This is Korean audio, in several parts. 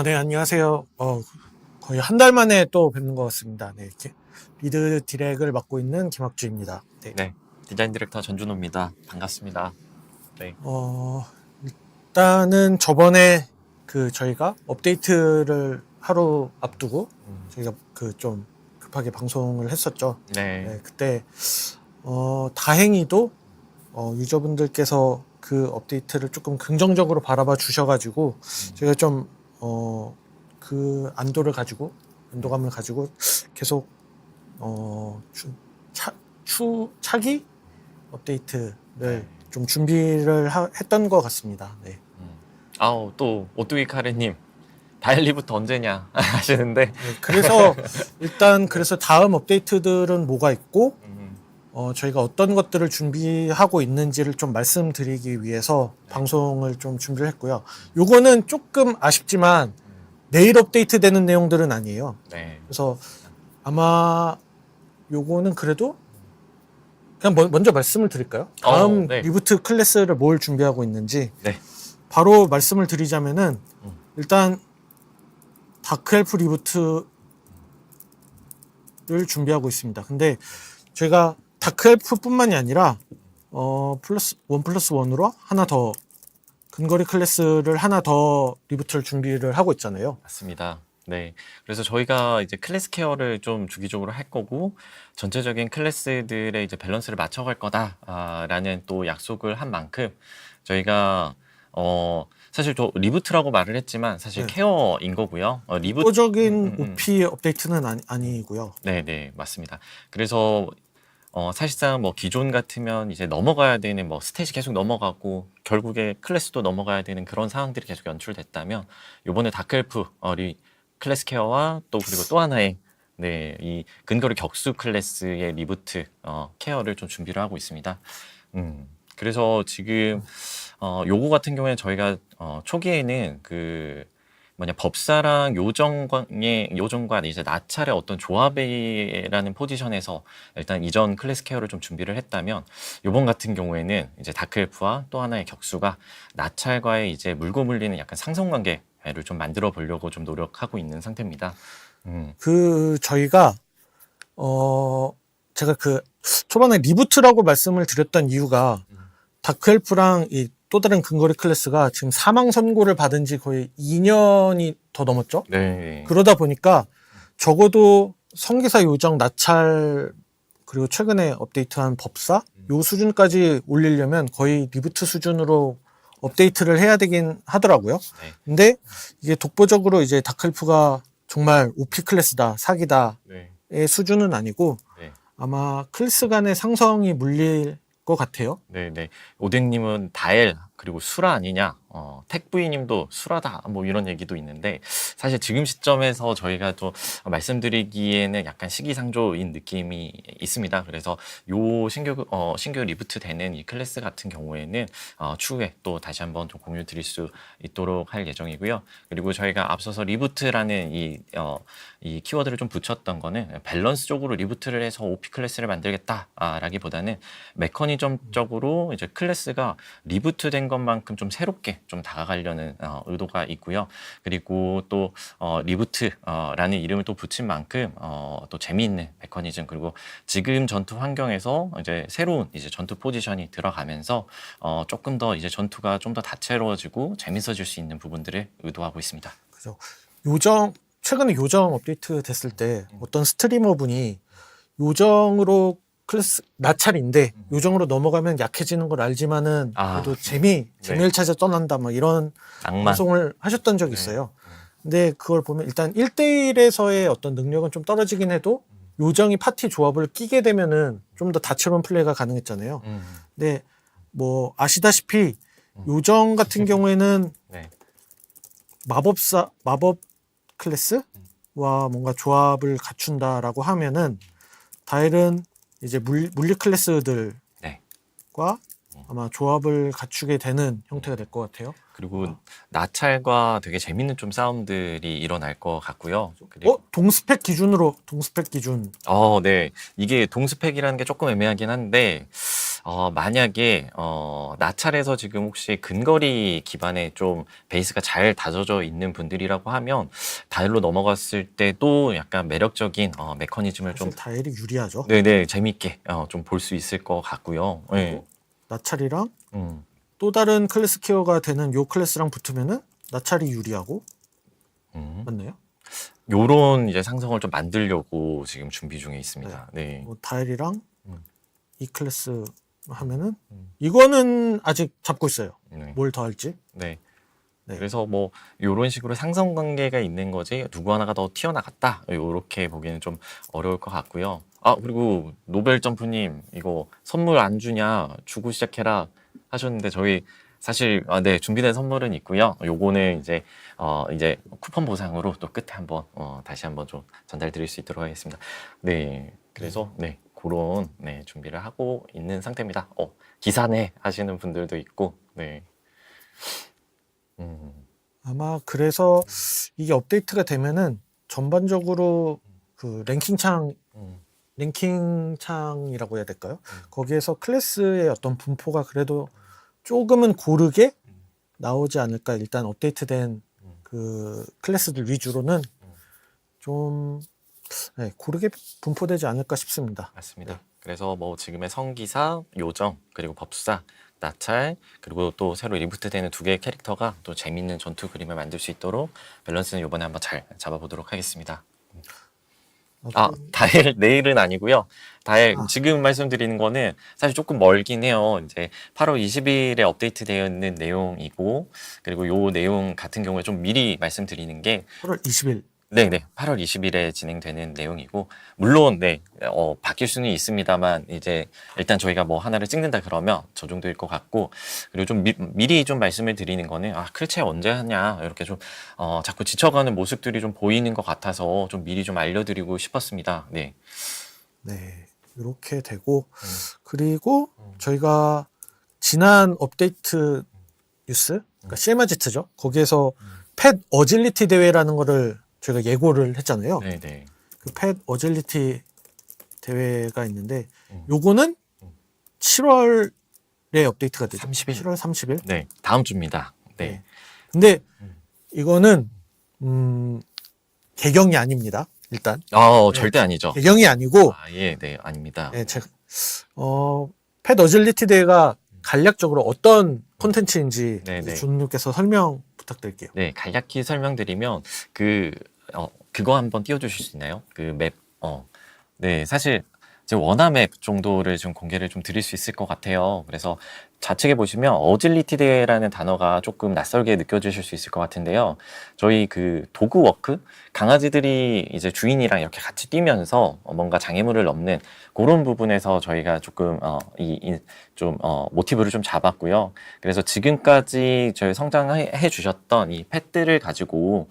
네, 안녕하세요. 거의 한 달 만에 또 뵙는 것 같습니다. 네, 이렇게 리드 디렉을 맡고 있는 김학주입니다. 네. 네, 디자인 디렉터 전준호입니다. 반갑습니다. 네. 일단은 저번에 저희가 업데이트를 하루 앞두고 저희가 좀 급하게 방송을 했었죠. 네. 네, 그때 다행히도 유저분들께서 그 업데이트를 조금 긍정적으로 바라봐 주셔가지고 제가 좀 그 안도감을 가지고 계속 차기 업데이트를 좀 준비를 했던 것 같습니다. 네. 또 오뚜기 카레님 다일리부터 언제냐 하시는데 네, 그래서 일단 다음 업데이트들은 뭐가 있고 저희가 어떤 것들을 준비하고 있는지를 좀 말씀드리기 위해서 방송을 좀 준비를 했고요. 요거는 조금 아쉽지만 내일 업데이트 되는 내용들은 아니에요. 네. 그래서 아마 요거는 그래도 그냥 먼저 말씀을 드릴까요? 다음 네. 리부트 클래스를 뭘 준비하고 있는지 네. 바로 말씀을 드리자면은 일단 다크엘프 리부트를 준비하고 있습니다. 근데 저희가 다크엘프뿐만이 아니라 플러스 1+1으로 하나 더 근거리 클래스를 하나 더 리부트를 준비를 하고 있잖아요. 맞습니다. 네. 그래서 저희가 이제 클래스 케어를 좀 주기적으로 할 거고 전체적인 클래스들의 이제 밸런스를 맞춰갈 거다라는 또 약속을 한 만큼 저희가 사실 저 리부트라고 말을 했지만 사실 케어인 거고요. 리부트적인 OP 업데이트는 아니고요. 네, 맞습니다. 그래서 사실상 뭐 기존 같으면 이제 넘어가야 되는 뭐 스탯이 계속 넘어가고 결국에 클래스도 넘어가야 되는 그런 상황들이 계속 연출됐다면 요번에 다크엘프 클래스 케어와 또 그리고 또 하나의 네, 이 근거리 격수 클래스의 리부트 케어를 좀 준비를 하고 있습니다. 그래서 지금 요거 같은 경우에 저희가 초기에는 그 법사랑 요정과 이제 나찰의 어떤 조합이라는 포지션에서 일단 이전 클래스 케어를 좀 준비를 했다면 요번 같은 경우에는 이제 다크엘프와 또 하나의 격수가 나찰과의 이제 물고 물리는 약간 상성 관계를 좀 만들어 보려고 좀 노력하고 있는 상태입니다. 저희가 제가 그 초반에 리부트라고 말씀을 드렸던 이유가 다크엘프랑 이 또 다른 근거리 클래스가 지금 사망 선고를 받은 지 거의 2년이 더 넘었죠. 네. 그러다 보니까 적어도 성기사 요정 나찰 그리고 최근에 업데이트한 법사 요 수준까지 올리려면 거의 리부트 수준으로 업데이트를 해야 되긴 하더라고요. 네. 근데 이게 독보적으로 이제 다크엘프가 정말 OP 클래스다, 사기다의 네. 수준은 아니고 네. 아마 클래스 간의 상성이 물릴 것 같아요. 네네. 오뎅님은 다엘 그리고 수라 아니냐? 택부이님도 수라다 뭐 이런 얘기도 있는데 사실 지금 시점에서 저희가 또 말씀드리기에는 약간 시기상조인 느낌이 있습니다. 그래서 요 신규 리부트 되는 이 클래스 같은 경우에는 추후에 또 다시 한번 좀 공유 드릴 수 있도록 할 예정이고요. 그리고 저희가 앞서서 리부트라는 이 키워드를 좀 붙였던 거는 밸런스 쪽으로 리부트를 해서 OP 클래스를 만들겠다라기보다는 메커니즘적으로 이제 클래스가 리부트된 것만큼 좀 새롭게 좀 다가가려는 의도가 있고요. 그리고 또 리부트라는 이름을 또 붙인 만큼 또 재미있는 메커니즘 그리고 지금 전투 환경에서 이제 새로운 이제 전투 포지션이 들어가면서 조금 더 이제 전투가 좀 더 다채로워지고 재밌어질 수 있는 부분들을 의도하고 있습니다. 그죠. 최근에 요정 업데이트 됐을 때 어떤 스트리머 분이 요정으로 클래스 나찰인데 요정으로 넘어가면 약해지는 걸 알지만은 그래도 재미를 찾아 떠난다 막 이런 낭만. 방송을 하셨던 적이 있어요. 근데 그걸 보면 일단 1대1에서의 어떤 능력은 좀 떨어지긴 해도 요정이 파티 조합을 끼게 되면은 좀 더 다채로운 플레이가 가능했잖아요. 근데 뭐 아시다시피 요정 같은 경우에는 네. 마법 클래스와 뭔가 조합을 갖춘다라고 하면은 다일은 이제 물리 클래스들과 네. 아마 조합을 갖추게 되는 형태가 될 것 같아요. 그리고 나찰과 되게 재밌는 좀 싸움들이 일어날 것 같고요. 그리고 동스펙 기준. 네. 이게 동스펙이라는 게 조금 애매하긴 한데 만약에 나찰에서 지금 혹시 근거리 기반의 좀 베이스가 잘 다져져 있는 분들이라고 하면 다일로 넘어갔을 때도 약간 매력적인 메커니즘을 좀 다일이 유리하죠. 네네 재밌게 좀 볼 수 있을 것 같고요. 네. 나찰이랑 또 다른 클래스 케어가 되는 요 클래스랑 붙으면은 나찰이 유리하고 맞나요? 요런 이제 상성을 좀 만들려고 지금 준비 중에 있습니다. 네. 뭐 다일이랑 이 클래스 하면은 이거는 아직 잡고 있어요. 네. 뭘 더 할지. 네. 네. 그래서 뭐 요런 식으로 상성 관계가 있는 거지 누구 하나가 더 튀어나갔다 요렇게 보기에는 좀 어려울 것 같고요. 그리고 노벨 점프님 이거 선물 안 주냐 주고 시작해라 하셨는데 저희 사실 네 준비된 선물은 있고요. 요거는 이제 쿠폰 보상으로 또 끝에 한번 다시 한번 좀 전달 드릴 수 있도록 하겠습니다. 네. 그래서 네. 그런 준비를 하고 있는 상태입니다. 기사내 하시는 분들도 있고 네. 아마 그래서 이게 업데이트가 되면은 전반적으로 그 랭킹 창이라고 해야 될까요? 거기에서 클래스의 어떤 분포가 그래도 조금은 고르게 나오지 않을까. 일단 업데이트된 그 클래스들 위주로는 좀 고르게 분포되지 않을까 싶습니다. 맞습니다. 그래서 뭐 지금의 성기사, 요정, 그리고 법사, 나찰, 그리고 또 새로 리부트되는 두 개의 캐릭터가 또 재밌는 전투 그림을 만들 수 있도록 밸런스는 이번에 한번 잘 잡아보도록 하겠습니다. 다엘 내일은 아니고요. 다엘 지금 말씀드리는 거는 사실 조금 멀긴 해요. 이제 8월 20일에 업데이트되어 있는 내용이고 그리고 요 내용 같은 경우에 좀 미리 말씀드리는 게 8월 20일. 네네. 8월 20일에 진행되는 내용이고, 물론, 네, 바뀔 수는 있습니다만, 이제, 일단 저희가 뭐 하나를 찍는다 그러면 저 정도일 것 같고, 그리고 좀 미리 좀 말씀을 드리는 거는, 클체 언제 하냐, 이렇게 좀, 자꾸 지쳐가는 모습들이 좀 보이는 것 같아서 좀 미리 좀 알려드리고 싶었습니다. 네. 네, 이렇게 되고 그리고 저희가 지난 업데이트 뉴스, 그러니까 CMRZ죠. 거기에서 펫 어질리티 대회라는 거를 저희가 예고를 했잖아요. 네네. 그 펫 어질리티 대회가 있는데 요거는 7월에 업데이트가 되죠. 30일. 7월 30일. 네. 다음 주입니다. 네. 네. 근데 이거는 개경이 아닙니다. 일단 절대 아니죠. 개경이 아니고 예, 네, 아닙니다. 네, 제가 펫 어질리티 대회가 간략적으로 어떤 콘텐츠인지 네네. 준님께서 설명 부탁드릴게요. 네, 간략히 설명드리면 그거 한번 띄워주실 수 있나요? 그 맵. 네, 사실 제 원화 맵 정도를 좀 공개를 좀 드릴 수 있을 것 같아요. 그래서 좌측에 보시면 어질리티드라는 단어가 조금 낯설게 느껴지실 수 있을 것 같은데요. 저희 그 도그워크, 강아지들이 이제 주인이랑 이렇게 같이 뛰면서 뭔가 장애물을 넘는 그런 부분에서 저희가 조금 모티브를 좀 잡았고요. 그래서 지금까지 저희 성장해 주셨던 이 펫들을 가지고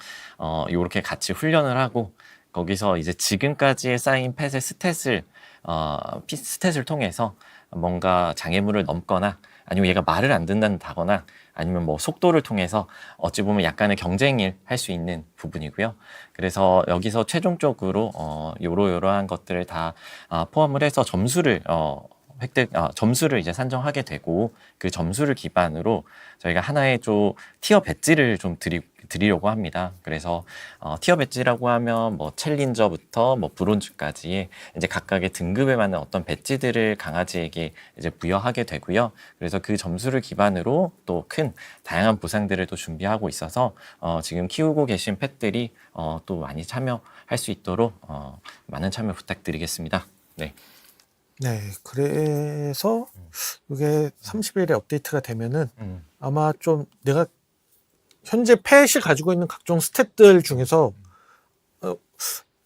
이렇게 같이 훈련을 하고, 거기서 이제 지금까지의 쌓인 펫의 스탯을 통해서 뭔가 장애물을 넘거나, 아니면 얘가 말을 안 듣는다거나, 아니면 뭐 속도를 통해서 어찌 보면 약간의 경쟁을 할 수 있는 부분이고요. 그래서 여기서 최종적으로 요러요러한 것들을 다 포함을 해서 점수를 이제 산정하게 되고, 그 점수를 기반으로 저희가 하나의 좀 티어 배지를 좀 드리려고 합니다. 그래서 티어 배지라고 하면 뭐 챌린저부터 뭐 브론즈까지의 이제 각각의 등급에 맞는 어떤 배지들을 강아지에게 이제 부여하게 되고요. 그래서 그 점수를 기반으로 또 큰 다양한 보상들을 또 준비하고 있어서 지금 키우고 계신 펫들이 또 많이 참여할 수 있도록 많은 참여 부탁드리겠습니다. 네. 네, 그래서 이게 30일에 업데이트가 되면은 아마 좀 내가 현재 펫이 가지고 있는 각종 스탯들 중에서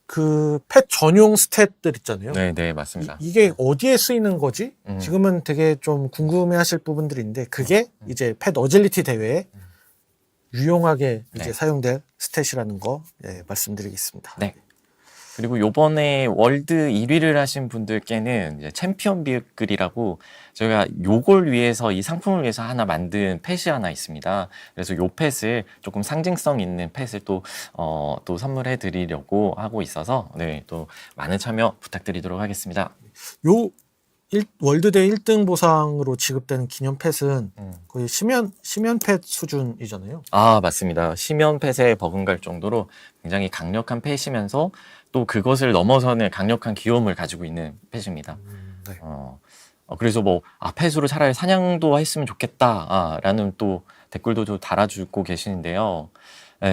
그 펫 전용 스탯들 있잖아요. 네, 네, 맞습니다. 이게 어디에 쓰이는 거지? 지금은 되게 좀 궁금해하실 부분들인데 그게 이제 펫 어질리티 대회에 유용하게 이제 네. 사용될 스탯이라는 거 말씀드리겠습니다. 네. 그리고 요번에 월드 1위를 하신 분들께는 이제 챔피언 비글이라고 저희가 요걸 위해서, 이 상품을 위해서 하나 만든 펫이 하나 있습니다. 그래서 요 펫을 조금 상징성 있는 펫을 또 선물해 드리려고 하고 있어서, 네, 또 많은 참여 부탁드리도록 하겠습니다. 요 월드대회 1등 보상으로 지급되는 기념 펫은 거의 심연 펫 수준이잖아요. 맞습니다. 심연 펫에 버금갈 정도로 굉장히 강력한 펫이면서 또 그것을 넘어서는 강력한 귀여움을 가지고 있는 펫입니다. 네. 그래서 펫으로 차라리 사냥도 했으면 좋겠다, 라는 또 댓글도 좀 달아주고 계시는데요.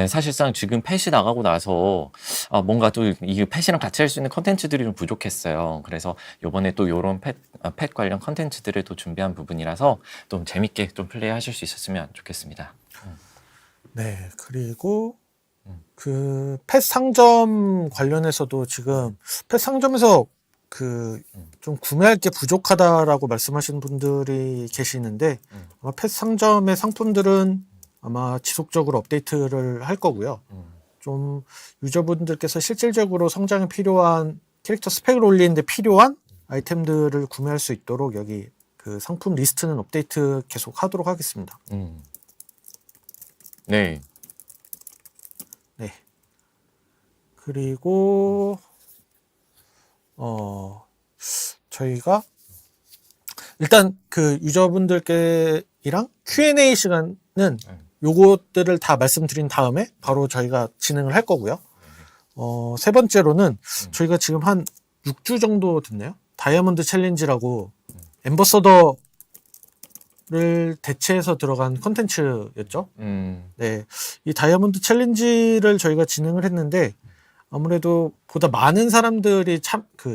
사실상 지금 펫이 나가고 나서 뭔가 또 이 펫이랑 같이 할 수 있는 컨텐츠들이 좀 부족했어요. 그래서 요번에 또 요런 펫 관련 컨텐츠들을 또 준비한 부분이라서 좀 재밌게 좀 플레이하실 수 있었으면 좋겠습니다. 네, 그리고 그 펫 상점 관련해서도 지금 펫 상점에서 그 좀 구매할 게 부족하다라고 말씀하시는 분들이 계시는데 아마 펫 상점의 상품들은 아마 지속적으로 업데이트를 할 거고요. 좀 유저분들께서 실질적으로 성장에 필요한 캐릭터 스펙을 올리는데 필요한 아이템들을 구매할 수 있도록 여기 그 상품 리스트는 업데이트 계속 하도록 하겠습니다. 네. 네. 그리고 저희가 일단 그 유저분들께랑 Q&A 시간은 요것들을 다 말씀드린 다음에 바로 저희가 진행을 할 거고요. 세 번째로는 저희가 지금 한 6주 정도 됐나요? 다이아몬드 챌린지라고 엠버서더를 대체해서 들어간 컨텐츠였죠. 네, 이 다이아몬드 챌린지를 저희가 진행을 했는데 아무래도 보다 많은 사람들이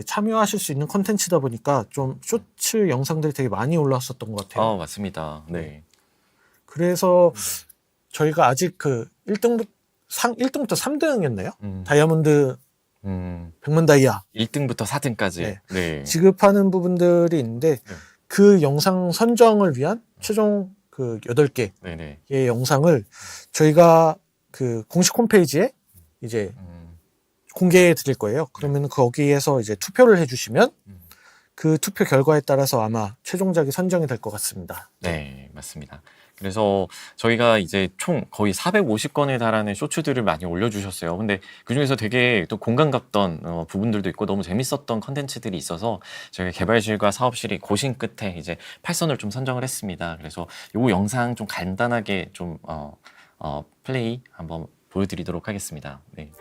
참여하실 수 있는 컨텐츠다 보니까 좀 쇼츠 영상들이 되게 많이 올라왔었던 것 같아요. 맞습니다. 네. 그래서 저희가 아직 그 1등 상 1등부터 3등이었나요? 음. 다이아몬드 음. 100만 다이아 1등부터 4등까지. 네. 네. 지급하는 부분들이 있는데 네. 그 영상 선정을 위한 최종 그 8개의 네네. 영상을 저희가 그 공식 홈페이지에 이제 공개해 드릴 거예요. 그러면 거기에서 이제 투표를 해주시면 그 투표 결과에 따라서 아마 최종작이 선정이 될 것 같습니다. 네, 맞습니다. 그래서 저희가 이제 총 거의 450건에 달하는 쇼츠들을 많이 올려주셨어요. 근데 그중에서 되게 또 공감 갔던 부분들도 있고 너무 재밌었던 컨텐츠들이 있어서 저희 개발실과 사업실이 고심 끝에 이제 8선을 좀 선정을 했습니다. 그래서 이 영상 좀 간단하게 좀 플레이 한번 보여드리도록 하겠습니다. 네.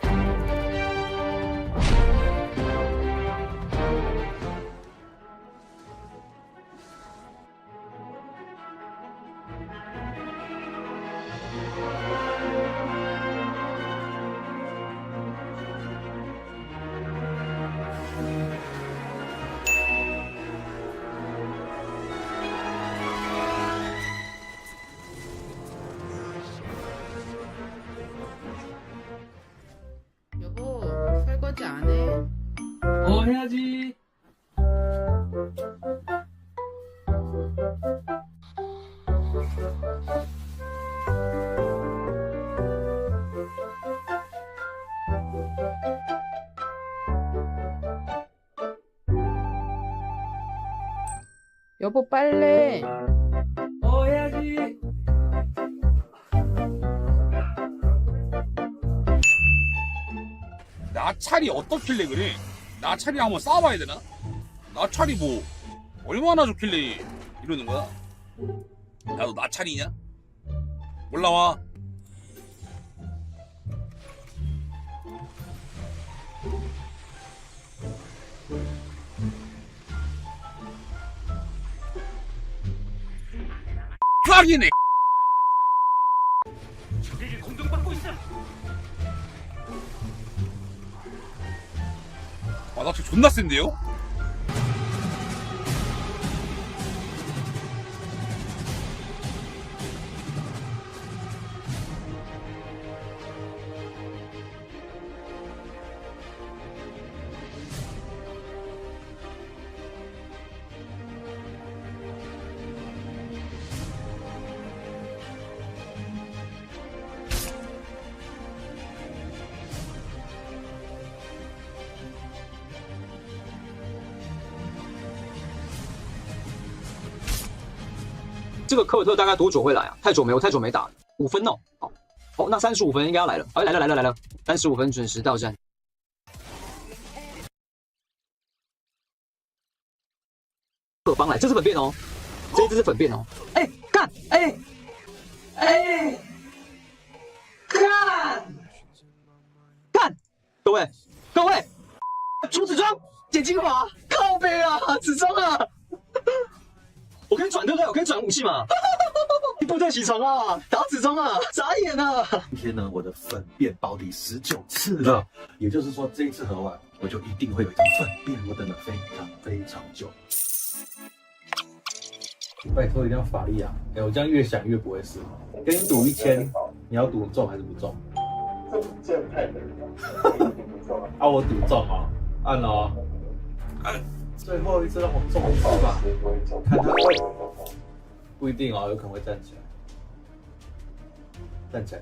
여보, 설거지 안 해? 해야지. 여보, 빨래. 해야지. 나찰이 어떻길래 그래? 나찰이 한번 싸워봐야 되나? 나찰이 뭐 얼마나 좋길래 이러는 거야? 나도 나찰이냐? 올라와. 락이네. 아, 나 지금 존나 센데요?这个科尔特大概多久会来啊？太久没，我太久没打了，5分哦。好，哦，那35分应该要来了。哎，来了，35分准时到站。各方来，这是粉变哦，这一只是粉变哦。哎，干，哎，干，各位，出紫装，捡金法，靠背啊，紫装啊。我可以转对不对？我可以转武器嘛？部队起床啊，打紫装啊，眨眼啊！今天呢，我的粉变保底19次了，也就是说这一次喝完，我就一定会有一张粉变，我等了非常久。拜托一定要法力啊！我这样越想越不会死。跟你赌1000，你要赌中还是不中？这太难了。啊，我赌中哦，按哦。最后一次让我中一次吧，看他会，不一定哦，有可能会站起来，站起来。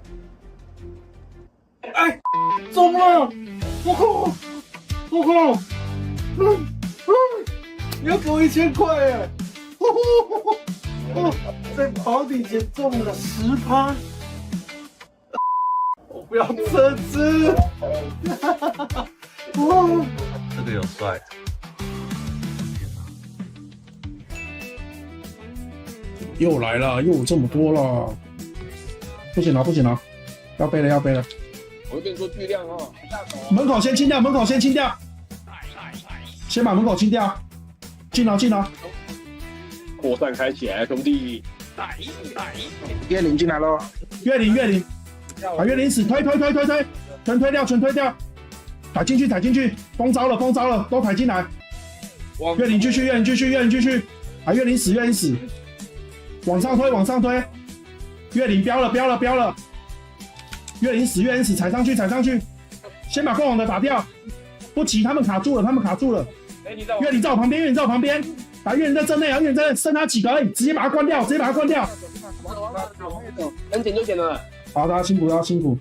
哎，中了！我靠！你要给我1000块耶！在保底前中了10%，我不要这只！哇，这个有帅。又来了，又有这么多了，不行了，要背了。我跟你说巨量哦，门口先清掉，先把门口清掉，进了。扩散开起来，兄弟！月灵进来喽！月灵，把月灵死，推，全推掉，抬进去，风招了，都抬进来。月灵继续，把月灵死，往上推，月灵飙了，月灵死，月灵死，踩上去，踩上去，先把光王的打掉，不急，他们卡住了，他们卡住了。月灵在我旁边，月灵在我旁边，打月灵在阵内啊，月灵在剩他几个而已，直接把他关掉，直接把他关掉。能捡就捡了。好，大家辛苦，大家辛苦。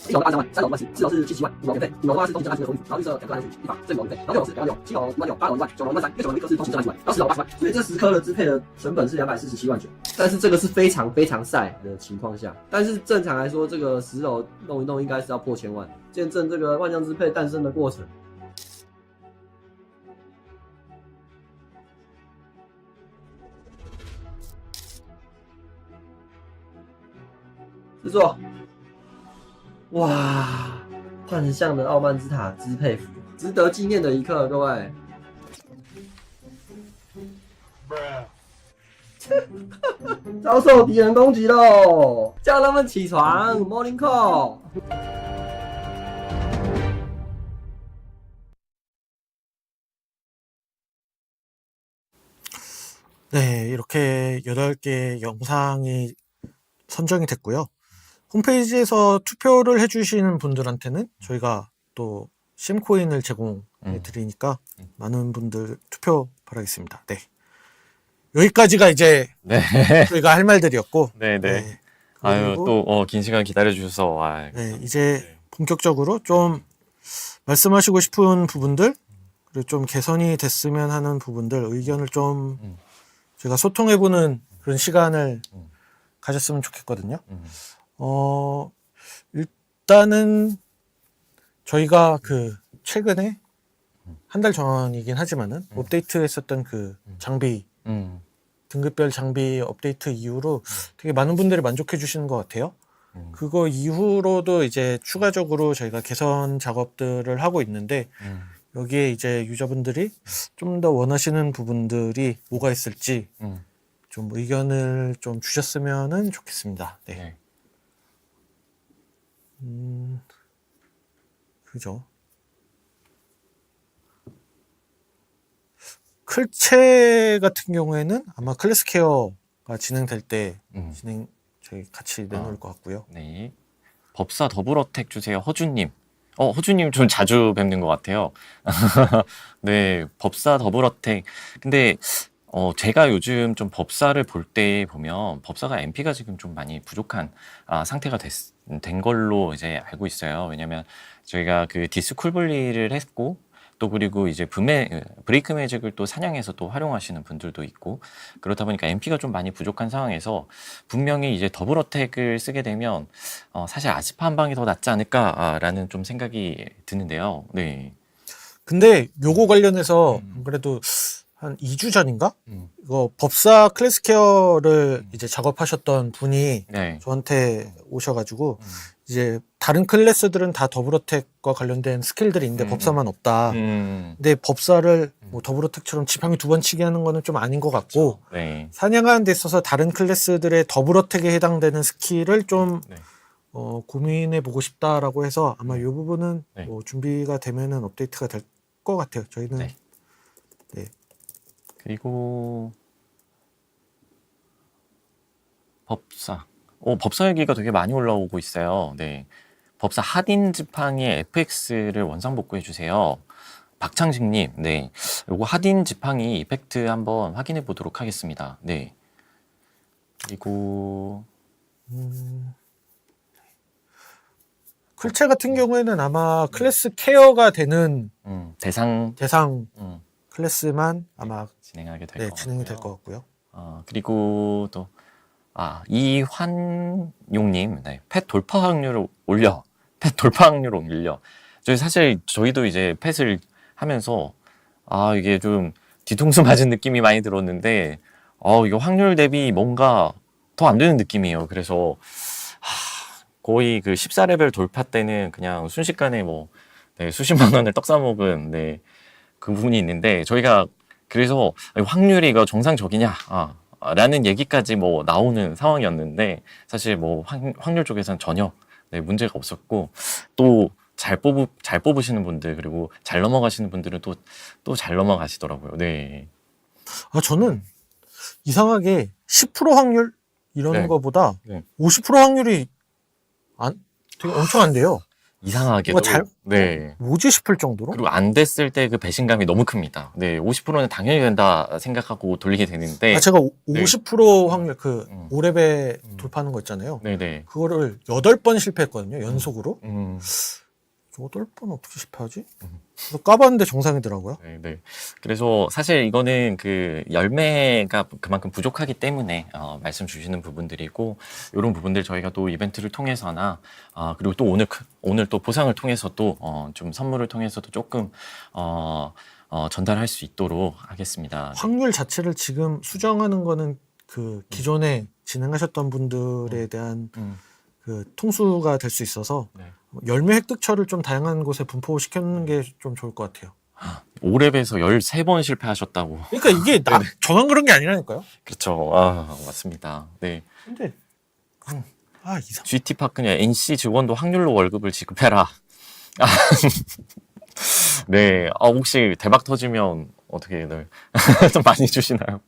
1楼的23万，3楼5万10，4楼是77万，5楼免费，5楼的话是通行证安全的手续，然后绿色两个安全1房，1楼免费，然后6楼是2万6，7楼5万6，8楼1万，9楼1万3，因为9楼一颗是通行证安全1万，然后10楼80万，所以这10颗的支配的成本是247万9。但是这个是非常非常晒的情况下，但是正常来说，这个10楼弄一弄应该是要破1000万，见证这个万象支配诞生的过程。制作。哇，幻象的傲慢之塔支配服，值得纪念的一刻，各位。遭受敌人攻击喽！叫他们起床 ，Morning Call。 네, 이렇게 8개 영상이 선정이 됐고요. 홈페이지에서 투표를 해주시는 분들한테는 저희가 또 심코인을 제공해 드리니까 많은 분들 투표 바라겠습니다. 네. 여기까지가 이제 네. 저희가 할 말들이었고. 네네. 네. 아유, 그리고 또, 긴 시간 기다려주셔서, 네, 이제 본격적으로 좀 말씀하시고 싶은 부분들, 그리고 좀 개선이 됐으면 하는 부분들, 의견을 좀 저희가 소통해보는 그런 시간을 가졌으면 좋겠거든요. 일단은 저희가 그 최근에 한 달 전이긴 하지만은 업데이트했었던 그 장비 등급별 장비 업데이트 이후로 되게 많은 분들이 만족해 주시는 것 같아요. 그거 이후로도 이제 추가적으로 저희가 개선 작업들을 하고 있는데 여기에 이제 유저분들이 좀 더 원하시는 부분들이 뭐가 있을지 좀 의견을 좀 주셨으면 좋겠습니다. 네. 그죠. 클체 같은 경우에는 아마 클래스 케어가 진행될 때 저희 같이 내놓을 것 같고요. 네. 법사 더블어택 주세요. 허준님. 허준님 좀 자주 뵙는 것 같아요. 네, 법사 더블어택. 근데 제가 요즘 좀 법사를 볼 때 보면 법사가 MP가 지금 좀 많이 부족한 상태가 된 걸로 이제 알고 있어요. 왜냐면 저희가 그 디스 쿨블리를 했고 또 그리고 이제 브레이크 매직을 또 사냥해서 또 활용하시는 분들도 있고 그렇다 보니까 MP가 좀 많이 부족한 상황에서 분명히 이제 더블어택을 쓰게 되면 사실 아스파 한 방이 더 낫지 않을까라는 좀 생각이 드는데요. 네. 근데 요거 관련해서 안 그래도 한 2주 전인가? 이거 법사 클래스 케어를 이제 작업하셨던 분이 네. 저한테 오셔가지고 이제 다른 클래스들은 다 더블어택과 관련된 스킬들이 있는데 법사만 없다. 근데 법사를 뭐 더블어택처럼 지팡이 2번 치게 하는 거는 좀 아닌 것 같고 네. 사냥하는 데 있어서 다른 클래스들의 더블어택에 해당되는 스킬을 좀 고민해 보고 싶다라고 해서 아마 이 부분은 네. 뭐 준비가 되면은 업데이트가 될 것 같아요. 저희는 네. 네. 그리고 법사. 법사 얘기가 되게 많이 올라오고 있어요. 네. 법사 하딘 지팡이의 FX를 원상 복구해 주세요. 박창식님, 네. 요거 하딘 지팡이 이펙트 한번 확인해 보도록 하겠습니다. 네. 그리고 클체 같은 경우에는 아마 클래스 케어가 되는 대상 클래스만 아마 진행하게 될 네, 것 진행이 같고요. 될 것 같고요. 그리고 또 이환용님, 네, 펫 돌파 확률을 올려. 저희도 이제 펫을 하면서 이게 좀 뒤통수 맞은 느낌이 많이 들었는데 이거 확률 대비 뭔가 더 안 되는 느낌이에요. 그래서 거의 그 14레벨 돌파 때는 그냥 순식간에 뭐 수십만 원을 떡 싸먹은 그 부분이 있는데 저희가 그래서 확률이 이거 정상적이냐 라는 얘기까지 뭐 나오는 상황이었는데 사실 뭐 확률 쪽에서는 전혀 문제가 없었고 또 잘 뽑으시는 분들 그리고 잘 넘어가시는 분들은 또 잘 넘어가시더라고요. 네. 아, 저는 이상하게 10% 확률 이런 네. 거보다 네. 50% 확률이 되게 엄청 안 돼요. 이상하게도 뭔가 네. 뭐지 싶을 정도로. 그리고 안 됐을 때 그 배신감이 너무 큽니다. 네, 50%는 당연히 된다 생각하고 돌리게 되는데. 아, 제가 네. 50% 확률 그 5렙에 음. 돌파하는 거 있잖아요. 네네. 그거를 8번 실패했거든요. 연속으로. 8번 어떻게 실패하지? 그래서 까봤는데 정상이더라고요. 네. 그래서 사실 이거는 그 열매가 그만큼 부족하기 때문에 말씀 주시는 부분들이고 이런 부분들 저희가 또 이벤트를 통해서나 그리고 또 오늘 또 보상을 통해서도 좀 선물을 통해서도 조금 전달할 수 있도록 하겠습니다. 확률 자체를 지금 수정하는 거는 그 기존에 진행하셨던 분들에 대한 그 통수가 될 수 있어서 네. 열매 획득처를 좀 다양한 곳에 분포시켜놓는 게 좀 좋을 것 같아요. 5렙에서 13번 실패하셨다고. 그러니까 이게 저만 그런 게 아니라니까요. 그렇죠. 맞습니다. 네. 근데 이상. GT 파크냐 NC 직원도 확률로 월급을 지급해라. 네. 혹시 대박 터지면 어떻게 좀 많이 주시나요?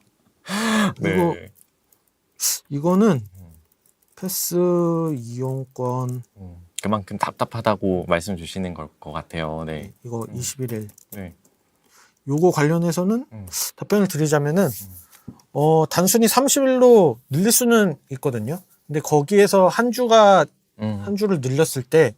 그리고 네. 이거는 패스 이용권 그만큼 답답하다고 말씀 주시는 걸 것 같아요. 네. 이거 21일. 네. 요거 관련해서는 답변을 드리자면은 단순히 30일로 늘릴 수는 있거든요. 근데 거기에서 한 주를 늘렸을 때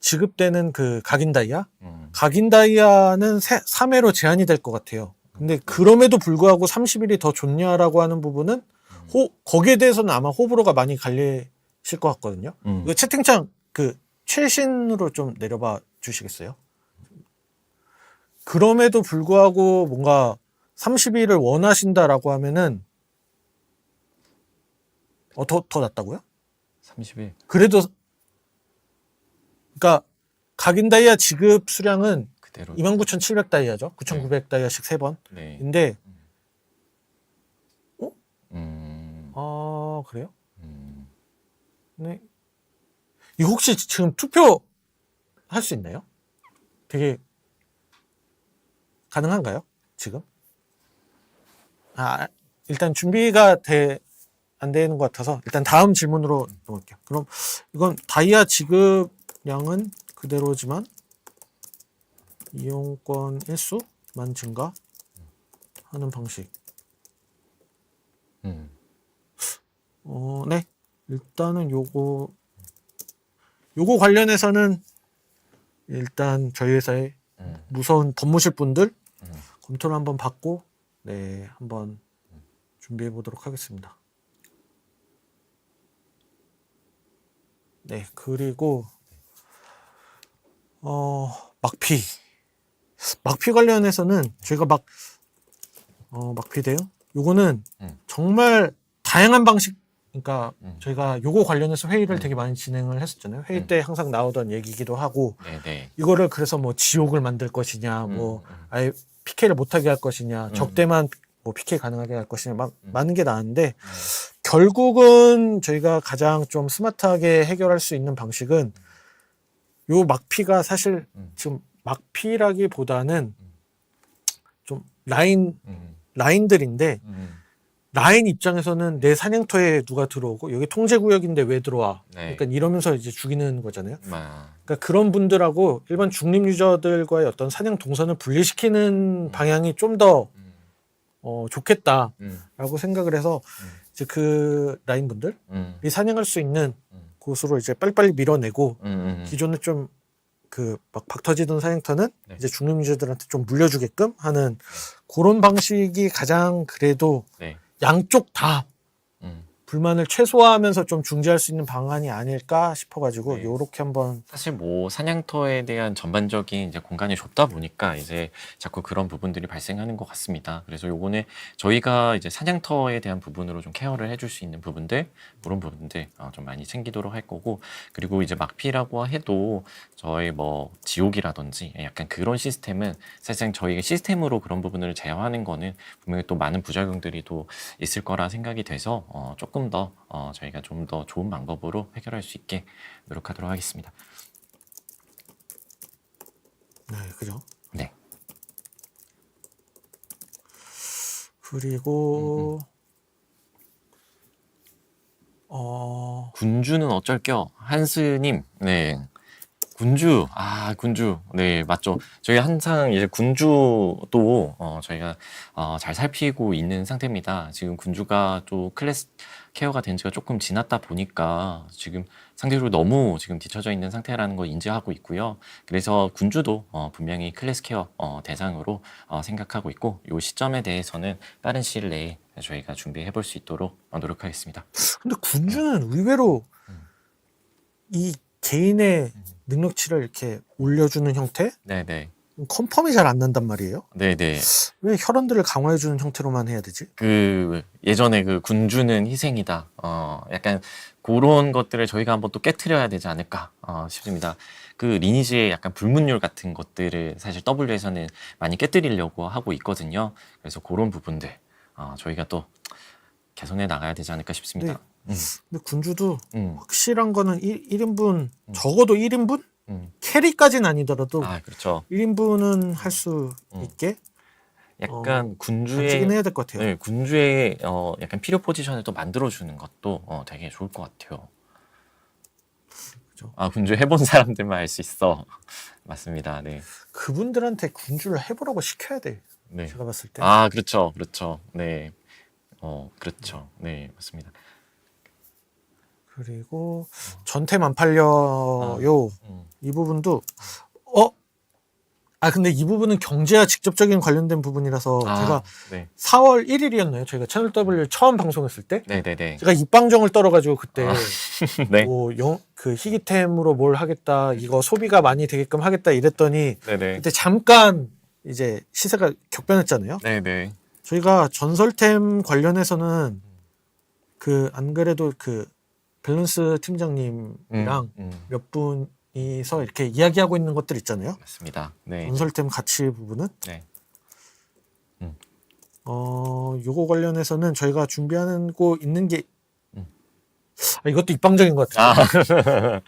지급되는 그 각인 다이아, 각인 다이아는 3회로 제한이 될 것 같아요. 근데 그럼에도 불구하고 30일이 더 좋냐라고 하는 부분은 거기에 대해서는 아마 호불호가 많이 갈리실 것 같거든요. 이거 채팅창 그 최신으로 좀 내려봐 주시겠어요? 그럼에도 불구하고 뭔가 30일을 원하신다라고 하면은 더 낫다고요? 30일. 그래도 그러니까 각인 다이아 지급 수량은 그대로 29,700 다이아죠. 9,900 다이아씩 3번. 네. 근데 그래요? 네. 이거 혹시 지금 투표 할 수 있나요? 되게 가능한가요? 지금? 일단 준비가 안 되는 것 같아서 일단 다음 질문으로 넘어갈게요. 그럼 이건 다이아 지급량은 그대로지만 이용권 일수만 증가하는 방식. 네. 일단은 요거 관련해서는 일단 저희 회사에 무서운 법무실 분들 검토를 한번 받고 네, 한번 준비해 보도록 하겠습니다. 네, 그리고 막피 관련해서는 저희가 막피대요. 요거는 정말 다양한 방식, 그러니까 저희가 요거 관련해서 회의를 되게 많이 진행을 했었잖아요. 회의 때 항상 나오던 얘기기도 하고, 네. 이거를 그래서 뭐 지옥을 만들 것이냐, 뭐 아예 PK를 못하게 할 것이냐, 적대만 뭐 PK 가능하게 할 것이냐, 막 많은 게 나왔는데 결국은 저희가 가장 좀 스마트하게 해결할 수 있는 방식은 요 막피가 사실 지금 막피라기보다는 좀 라인들인데 라인 입장에서는 내 사냥터에 누가 들어오고 여기 통제구역인데 왜 들어와? 네. 그러니까 이러면서 이제 죽이는 거잖아요. 마. 그러니까 그런 분들하고 일반 중립 유저들과의 어떤 사냥 동선을 분리시키는 방향이 좀 더 좋겠다라고 생각을 해서 이제 그 라인 분들이 사냥할 수 있는 곳으로 이제 빨리빨리 밀어내고 기존에 좀 그 막 박터지던 사냥터는 네. 이제 중립 유저들한테 좀 물려주게끔 하는 그런 방식이 가장 그래도 네. 양쪽 다 불만을 최소화하면서 좀 중재할 수 있는 방안이 아닐까 싶어가지고 네. 요렇게 한번 사실 뭐 사냥터에 대한 전반적인 이제 공간이 좁다 보니까 이제 자꾸 그런 부분들이 발생하는 것 같습니다. 그래서 요거는 저희가 이제 사냥터에 대한 부분으로 좀 케어를 해줄 수 있는 부분들, 그런 부분들 좀 많이 챙기도록 할 거고, 그리고 이제 막피라고 해도 저희 뭐 지옥이라든지 약간 그런 시스템은 사실상 저희가 시스템으로 그런 부분을 제어하는 거는 분명히 또 많은 부작용들이 또 있을 거라 생각이 돼서 조금 더 저희가 좀 더 좋은 방법으로 해결할 수 있게 노력하도록 하겠습니다. 네, 그죠. 네. 그리고 군주는 어쩔겨? 한스님, 네. 군주, 군주. 네, 맞죠. 저희 항상 이제 군주도, 저희가, 잘 살피고 있는 상태입니다. 지금 군주가 또 클래스 케어가 된 지가 조금 지났다 보니까 지금 상대적으로 너무 지금 뒤처져 있는 상태라는 걸 인지하고 있고요. 그래서 군주도, 분명히 클래스 케어, 대상으로, 생각하고 있고, 이 시점에 대해서는 빠른 시일 내에 저희가 준비해 볼 수 있도록 노력하겠습니다. 근데 군주는 의외로 이 개인의 능력치를 이렇게 올려주는 형태? 네네. 컨펌이 잘 안 난단 말이에요. 네네. 왜 혈원들을 강화해주는 형태로만 해야 되지? 그 예전에 그 군주는 희생이다. 약간 그런 것들을 저희가 한번 또 깨트려야 되지 않을까 싶습니다. 그 리니지의 약간 불문율 같은 것들을 사실 W에서는 많이 깨뜨리려고 하고 있거든요. 그래서 그런 부분들 저희가 또 개선해 나가야 되지 않을까 싶습니다. 근데 군주도 음. 확실한 거는 1인분, 적어도 1인분? 음. 캐리까지는 아니더라도 그렇죠. 1인분은 할 수 있게 약간 찍긴 군주의 해야 될 것 같아요. 네, 군주의 약간 필요 포지션을 또 만들어주는 것도 되게 좋을 것 같아요. 그죠. 군주 해본 사람들만 알 수 있어. 맞습니다. 네. 그분들한테 군주를 해보라고 시켜야 돼. 네. 제가 봤을 때. 그렇죠. 그렇죠. 네. 그렇죠. 네, 맞습니다. 그리고 전템 안 팔려요. 이 부분도 근데 이 부분은 경제와 직접적인 관련된 부분이라서 제가 네. 4월 1일이었나요? 저희가 채널 W 처음 방송했을 때 네네네. 제가 입방정을 떨어가지고 그때 네. 그 희귀템으로 뭘 하겠다, 이거 소비가 많이 되게끔 하겠다 이랬더니 네네. 그때 잠깐 이제 시세가 격변했잖아요. 네네. 저희가 전설템 관련해서는 안 그래도 그 밸런스 팀장님이랑 몇 분이서 이렇게 이야기하고 있는 것들 있잖아요. 맞습니다. 네. 전설템 가치 부분은 네. 요거 관련해서는 저희가 준비하고 있는 게 이것도 입방적인 것 같아요.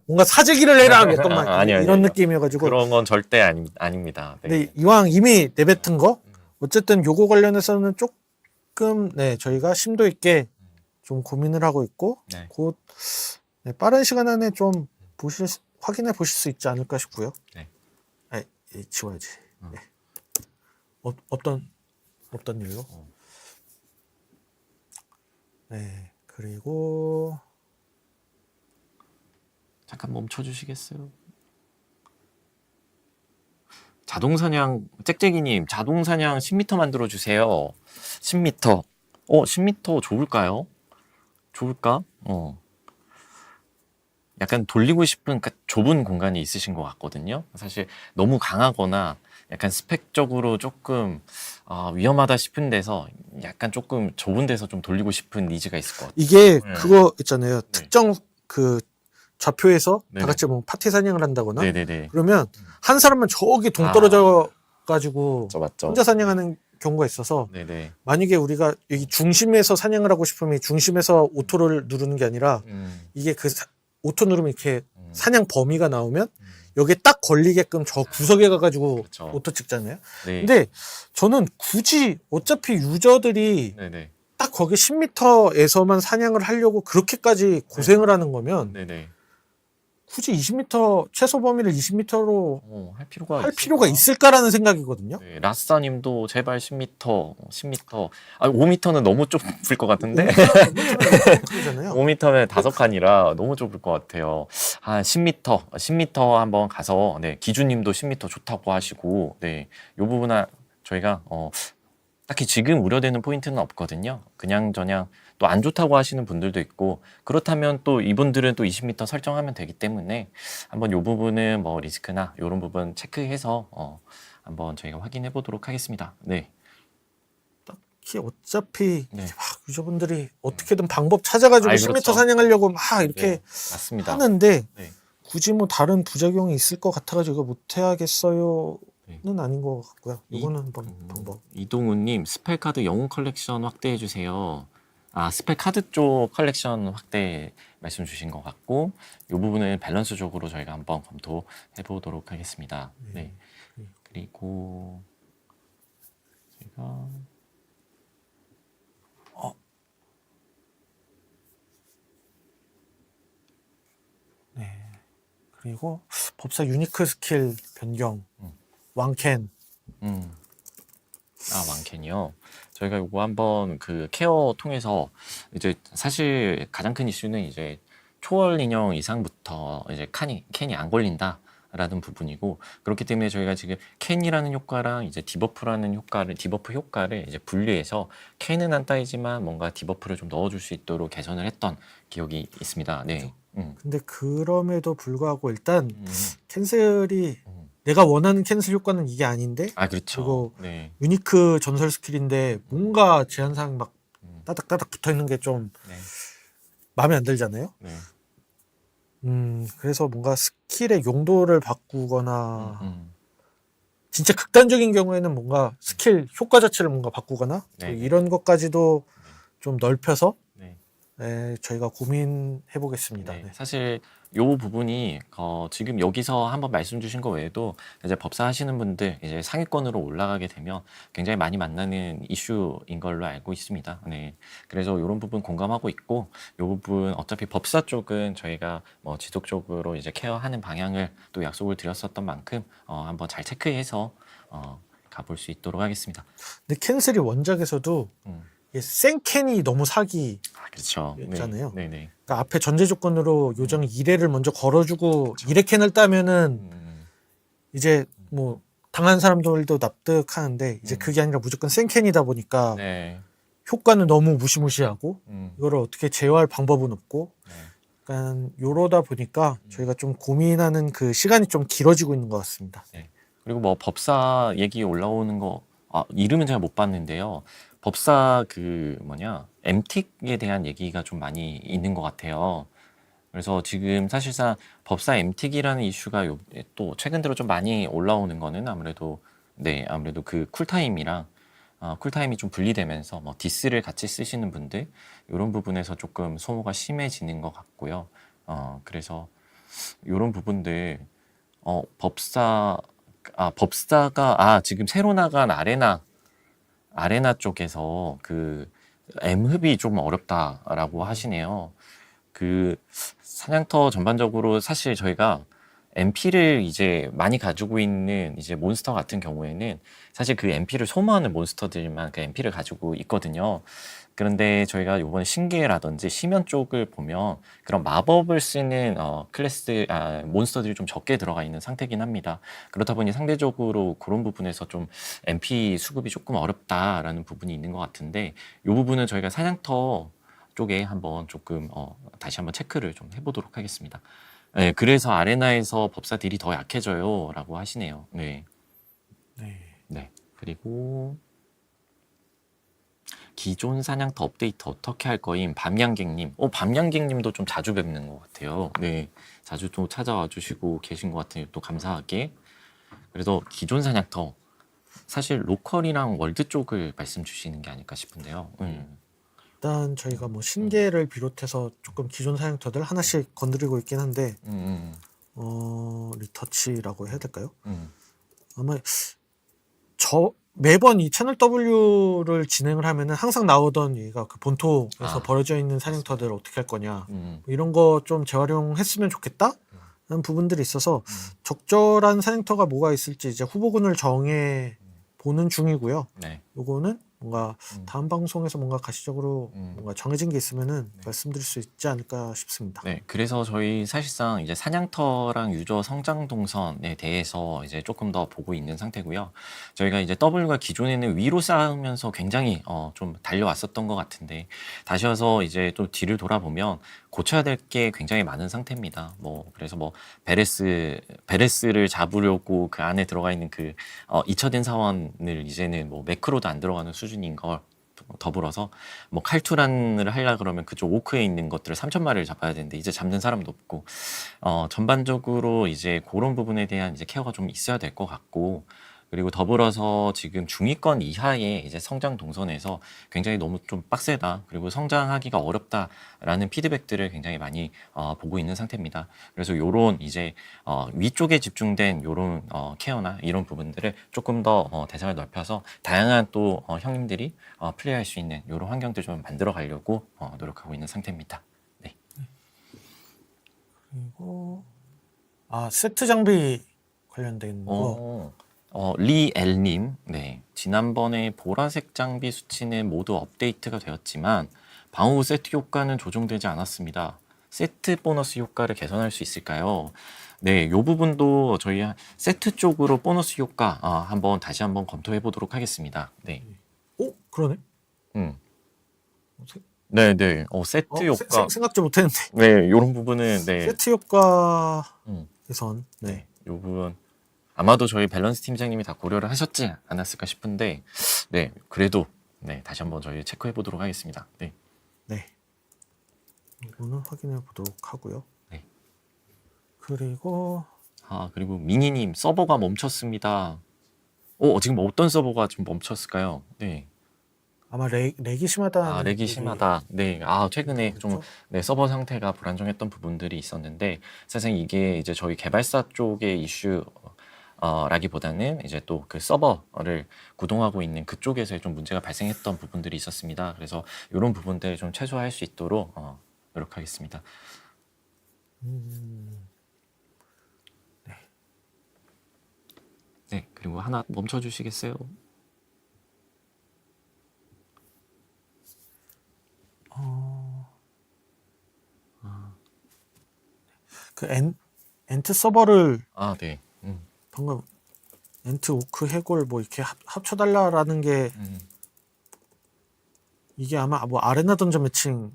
뭔가 사재기를 해라 약간 아니요, 이런 아니요. 느낌이어가지고. 그런 건 절대 아닙니다. 네. 근데 이왕 이미 내뱉은 거 어쨌든 요거 관련해서는 조금 저희가 심도 있게 좀 고민을 하고 있고 네. 곧 빠른 시간 안에 좀 확인해 보실 수 있지 않을까 싶고요. 네. 지워야지. 네. 어떤 일로? 네. 그리고 잠깐 멈춰 주시겠어요? 자동사냥 짹짹이님 자동사냥 10m 만들어 주세요. 10m. 10m 좋을까요? 좋을까? 약간 돌리고 싶은 좁은 공간이 있으신 것 같거든요. 사실 너무 강하거나 약간 스펙적으로 조금 위험하다 싶은 데서 약간 조금 좁은 데서 좀 돌리고 싶은 니즈가 있을 것 같아요. 이게 그거 있잖아요. 네. 특정 그 좌표에서 네네. 다 같이 뭐 파티 사냥을 한다거나 네네네. 그러면 한 사람은 저기 동떨어져 가지고 맞죠. 혼자 사냥하는 경우가 있어서 네네. 만약에 우리가 여기 중심에서 사냥을 하고 싶으면 중심에서 오토를 누르는 게 아니라 이게 오토 누르면 이렇게 사냥 범위가 나오면 여기에 딱 걸리게끔 저 구석에 가가지고 그렇죠. 오토 찍잖아요. 네. 근데 저는 굳이 어차피 유저들이 네네. 딱 거기 10m에서만 사냥을 하려고 그렇게까지 고생을 하는 거면 네네. 굳이 20m 최소 범위를 20m로 할 필요가 할 필요가 있을까라는 생각이거든요. 네, 라스사님도 제발 10m, 10m. 5m는 너무 좁을 것 같은데. 5m잖아요. 5m면 5칸이라 너무 좁을 것 같아요. 한 10m 한번 가서 기준님도 10m 좋다고 하시고, 요 부분은 저희가 딱히 지금 우려되는 포인트는 없거든요. 그냥저냥 또 안 좋다고 하시는 분들도 있고, 그렇다면 또 이분들은 또 20m 설정하면 되기 때문에 한번 요 부분은 뭐 리스크나 이런 부분 체크해서 한번 저희가 확인해 보도록 하겠습니다. 네. 어차피 네. 막 유저분들이 어떻게든 방법 찾아가지고 10m 그렇죠. 사냥하려고 막 이렇게 네, 맞습니다. 하는데 네. 굳이 뭐 다른 부작용이 있을 것 같아가지고 이거 못 해야겠어요는 아닌 것 같고요. 이거는 한번 방법. 이동우님 스펠카드 영웅 컬렉션 확대해 주세요. 스펠 카드 쪽 컬렉션 확대 말씀 주신 것 같고, 이 부분은 밸런스적으로 저희가 한번 검토해 보도록 하겠습니다. 네. 그리고 제가 그리고 법사 유니크 스킬 변경, 왕캔. 왕캔이요. 저희가 요거 한번 그 케어 통해서 이제 사실 가장 큰 이슈는 이제 초월 인형 이상부터 이제 캔이 안 걸린다라는 부분이고, 그렇기 때문에 저희가 지금 캔이라는 효과랑 이제 디버프 효과를 이제 분리해서 캔은 안 따이지만 뭔가 디버프를 좀 넣어줄 수 있도록 개선을 했던 기억이 있습니다. 네. 근데 그럼에도 불구하고 일단 캔슬이 내가 원하는 캔슬 효과는 이게 아닌데, 그렇죠. 그리고 네. 유니크 전설 스킬인데 뭔가 제한사항 막 따닥따닥 붙어 있는 게 좀 네. 마음에 안 들잖아요. 네. 그래서 뭔가 스킬의 용도를 바꾸거나 음. 진짜 극단적인 경우에는 뭔가 스킬 효과 자체를 뭔가 바꾸거나 네. 이런 것까지도 좀 넓혀서 네. 저희가 고민해 보겠습니다. 네, 사실 요 부분이 지금 여기서 한번 말씀 주신 거 외에도 이제 법사 하시는 분들 이제 상위권으로 올라가게 되면 굉장히 많이 만나는 이슈인 걸로 알고 있습니다. 네, 그래서 이런 부분 공감하고 있고, 요 부분 어차피 법사 쪽은 저희가 뭐 지속적으로 이제 케어하는 방향을 또 약속을 드렸었던 만큼 한번 잘 체크해서 가볼 수 있도록 하겠습니다. 근데 캔슬이 원작에서도 이게 생캔이 너무 사기. 그렇죠. 있잖아요. 네, 네. 그러니까 앞에 전제 조건으로 요정 2례를 먼저 걸어주고 2례 캔을 따면은 이제 뭐 당한 사람들도 납득하는데 이제 그게 아니라 무조건 생캔이다 보니까 네. 효과는 너무 무시무시하고 음. 이거를 어떻게 제어할 방법은 없고, 네. 약간 요러다 보니까 저희가 좀 고민하는 그 시간이 좀 길어지고 있는 것 같습니다. 그리고 뭐 법사 얘기 올라오는 거 이름은 제가 못 봤는데요. 법사 MTIC에 대한 얘기가 좀 많이 있는 것 같아요. 그래서 지금 사실상 법사 MTIC이라는 이슈가 또 최근 들어 좀 많이 올라오는 거는 아무래도 그 쿨타임이랑 쿨타임이 좀 분리되면서 뭐 디스를 같이 쓰시는 분들 이런 부분에서 조금 소모가 심해지는 것 같고요. 그래서 이런 부분들 법사가 지금 새로 나간 아레나 쪽에서 그 M흡이 좀 어렵다라고 하시네요. 그 사냥터 전반적으로 사실 저희가 MP를 이제 많이 가지고 있는 이제 몬스터 같은 경우에는 사실 그 MP를 소모하는 몬스터들만 그 MP를 가지고 있거든요. 그런데 저희가 이번에 신계라든지 시면 쪽을 보면 그런 마법을 쓰는 몬스터들이 좀 적게 들어가 있는 상태긴 합니다. 그렇다 보니 상대적으로 그런 부분에서 좀 MP 수급이 조금 어렵다라는 부분이 있는 것 같은데, 이 부분은 저희가 사냥터 쪽에 한번 조금 다시 한번 체크를 좀 해보도록 하겠습니다. 네, 그래서 아레나에서 법사 딜이 더 약해져요 라고 하시네요. 네. 그리고 기존 사냥터 업데이트 어떻게 할 거임? 밤양갱님. 밤양갱님도 좀 자주 뵙는 것 같아요. 네, 자주 또 찾아와 주시고 계신 것 같으니 또 감사하게. 그래서 기존 사냥터 사실 로컬이랑 월드 쪽을 말씀 주시는 게 아닐까 싶은데요. 일단 저희가 뭐 신계를 비롯해서 조금 기존 사냥터들 하나씩 건드리고 있긴 한데 리터치라고 해야 될까요? 아마 매번 이 채널 W를 진행을 하면은 항상 나오던 얘기가 그 본토에서 벌어져 있는 사냥터들 어떻게 할 거냐, 이런 거 좀 재활용했으면 좋겠다 라는 부분들이 있어서 적절한 사냥터가 뭐가 있을지 이제 후보군을 정해 보는 중이고요. 요거는 뭔가 다음 방송에서 뭔가 가시적으로 뭔가 정해진 게 있으면은 말씀드릴 수 있지 않을까 싶습니다. 네, 그래서 저희 사실상 이제 사냥터랑 유저 성장 동선에 대해서 이제 조금 더 보고 있는 상태고요. 저희가 이제 W가 기존에는 위로 쌓으면서 굉장히 좀 달려왔었던 것 같은데, 다시 와서 이제 좀 뒤를 돌아보면 고쳐야 될 게 굉장히 많은 상태입니다. 그래서 베레스를 잡으려고 그 안에 들어가 있는 그 잊혀진 사원을 이제는 매크로도 안 들어가는 수준인 걸 더불어서 칼투란을 하려 그러면 그쪽 오크에 있는 것들을 3,000마리를 잡아야 되는데 이제 잡는 사람도 없고, 전반적으로 이제 그런 부분에 대한 이제 케어가 좀 있어야 될 것 같고, 그리고 더불어서 지금 중위권 이하의 이제 성장 동선에서 굉장히 너무 좀 빡세다. 그리고 성장하기가 어렵다라는 피드백들을 굉장히 많이 보고 있는 상태입니다. 그래서 요런 이제 위쪽에 집중된 요런 케어나 이런 부분들을 조금 더 대상을 넓혀서 다양한 또 형님들이 플레이할 수 있는 요런 환경들 좀 만들어 가려고 노력하고 있는 상태입니다. 네. 그리고 세트 장비 관련된 거. 리엘님, 네. 지난번에 보라색 장비 수치는 모두 업데이트가 되었지만 방어 세트 효과는 조정되지 않았습니다. 세트 보너스 효과를 개선할 수 있을까요? 네, 이 부분도 저희 세트 쪽으로 보너스 효과 다시 한번 검토해 보도록 하겠습니다. 네. 그러네. 네, 네. 세트 효과. 생각도 못했는데. 네, 이런 부분은 네. 세트 효과 개선. 네, 이 부분 아마도 저희 밸런스 팀장님이 다 고려를 하셨지 않았을까 싶은데, 네, 그래도 네 다시 한번 저희 체크해 보도록 하겠습니다. 네. 네. 이거는 확인해 보도록 하고요. 네. 그리고 그리고 미니님 서버가 멈췄습니다. 지금 어떤 서버가 좀 멈췄을까요? 네. 아마 렉이 심하다. 렉이 심하다. 네. 최근에 좀 네, 서버 상태가 불안정했던 부분들이 있었는데 사실 이게 이제 저희 개발사 쪽의 이슈 라기보다는 이제 또 그 서버를 구동하고 있는 그쪽에서 좀 문제가 발생했던 부분들이 있었습니다. 그래서 이런 부분들 좀 최소화할 수 있도록 노력하겠습니다. 네, 그리고 하나 멈춰주시겠어요? 그 엔트 서버를 네. 방금 엔트 오크 해골 뭐 이렇게 합쳐달라라는 게 이게 아마 뭐 아레나 던전 매칭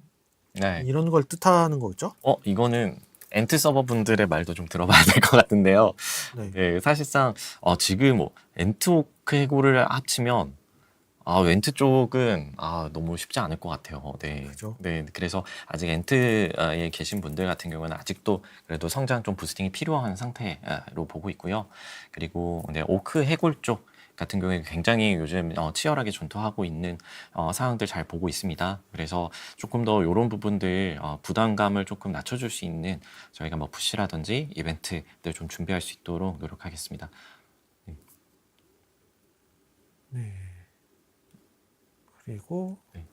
네. 이런 걸 뜻하는 거죠? 이거는 엔트 서버 분들의 말도 좀 들어봐야 될 것 같은데요. 네. 네, 사실상 지금 엔트 오크 해골을 합치면 웬트 쪽은 너무 쉽지 않을 것 같아요. 네. 그죠. 네. 그래서 아직 엔트에 계신 분들 같은 경우는 아직도 그래도 성장 좀 부스팅이 필요한 상태로 보고 있고요. 그리고 오크 해골 쪽 같은 경우에 굉장히 요즘 치열하게 전투하고 있는 상황들 잘 보고 있습니다. 그래서 조금 더 이런 부분들 부담감을 조금 낮춰줄 수 있는 저희가 뭐 푸시라든지 이벤트들 좀 준비할 수 있도록 노력하겠습니다. 네. 그리고 네.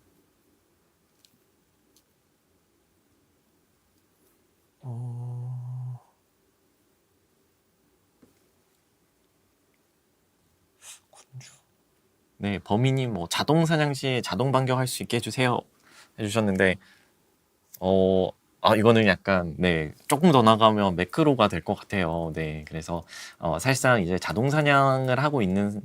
군주. 네, 범인님 뭐 자동 사냥 시 자동 반격할 수 있게 해주세요 해주셨는데 이거는 약간 네 조금 더 나가면 매크로가 될 것 같아요. 네, 그래서 사실상 이제 자동 사냥을 하고 있는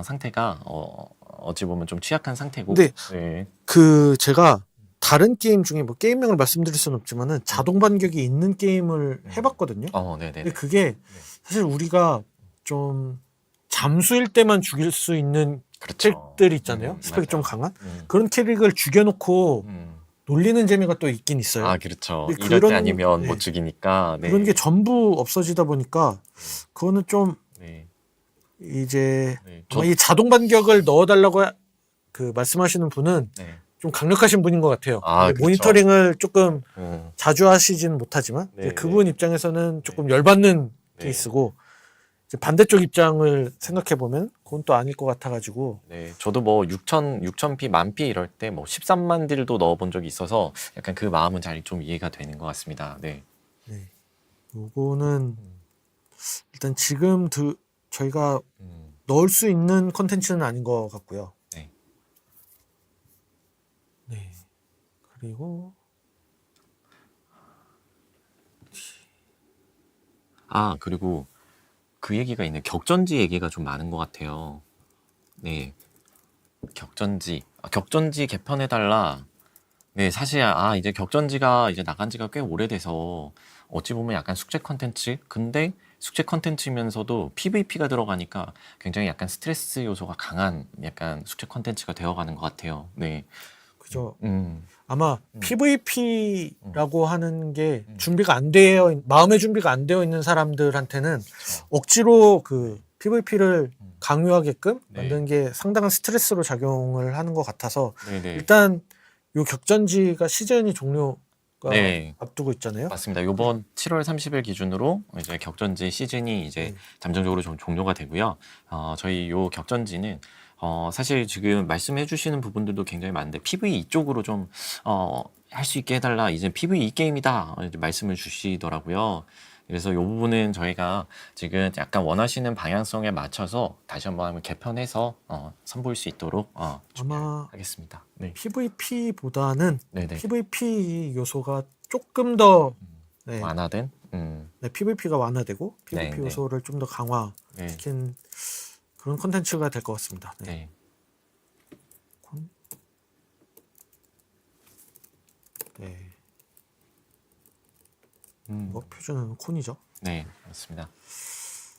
상태가 어찌 보면 좀 취약한 상태고. 근데 네. 그 제가 다른 게임 중에 뭐 게임명을 말씀드릴 수는 없지만은 자동 반격이 있는 게임을 해봤거든요. 네네. 근데 그게 사실 우리가 좀 잠수일 때만 죽일 수 있는 그렇죠. 캐릭들 있잖아요. 스펙이 맞아요. 좀 강한 그런 캐릭을 죽여놓고 놀리는 재미가 또 있긴 있어요. 그렇죠. 근데 이럴 때 그런- 아니면 네. 못 죽이니까. 네. 그런 게 전부 없어지다 보니까 그거는 좀 네. 이제 네. 아마 이 자동 반격을 넣어달라고 그 말씀하시는 분은 네. 좀 강력하신 분인 것 같아요. 근데 그렇죠. 모니터링을 조금 음. 자주 하시진 못하지만 네, 이제 그분 입장에서는 조금 열받는 네. 케이스고 이제 반대쪽 입장을 생각해 보면 그건 또 아닐 것 같아가지고 네, 저도 뭐 6,000피, 만피 이럴 때 뭐 13만 딜도 넣어본 적이 있어서 약간 그 마음은 잘 좀 이해가 되는 것 같습니다. 네. 요거는 일단 지금 저희가 음, 넣을 수 있는 컨텐츠는 아닌 것 같고요. 네. 네. 그리고 그리고 그 얘기가 있네. 격전지 얘기가 좀 많은 것 같아요. 네. 격전지 개편해달라. 네, 사실 이제 격전지가 이제 나간 지가 꽤 오래돼서 어찌 보면 약간 숙제 컨텐츠? 근데 숙제 컨텐츠면서도 PVP가 들어가니까 굉장히 약간 스트레스 요소가 강한 약간 숙제 컨텐츠가 되어가는 것 같아요. 네. 그죠. 음. 아마 PVP라고 하는 게 준비가 안 되어 마음의 준비가 안 되어 있는 사람들한테는 억지로 그 PVP를 강요하게끔 네. 만드는 게 상당한 스트레스로 작용을 하는 것 같아서 네네. 일단 요 격전지가 시즌이 종료가 네. 앞두고 있잖아요. 맞습니다. 이번 7월 30일 기준으로 이제 격전지 시즌이 이제 잠정적으로 좀 종료가 되고요. 저희 요 격전지는 사실 지금 말씀해 주시는 부분들도 굉장히 많은데 PVE 쪽으로 좀 할 수 있게 해달라. 이제 PVE 게임이다. 이제 말씀을 주시더라고요. 그래서 이 부분은 저희가 지금 약간 원하시는 방향성에 맞춰서 다시 한번 개편해서 선보일 수 있도록 아마 하겠습니다. 네. PVP보다는 네네. PVP 요소가 조금 더 네, 완화된. 네, PVP가 완화되고 PVP 네, 요소를 좀 더 네. 강화시킨 그런 콘텐츠가 될 것 같습니다. 네. 네. 네. 음. 뭐 표준은 콘이죠. 네, 맞습니다.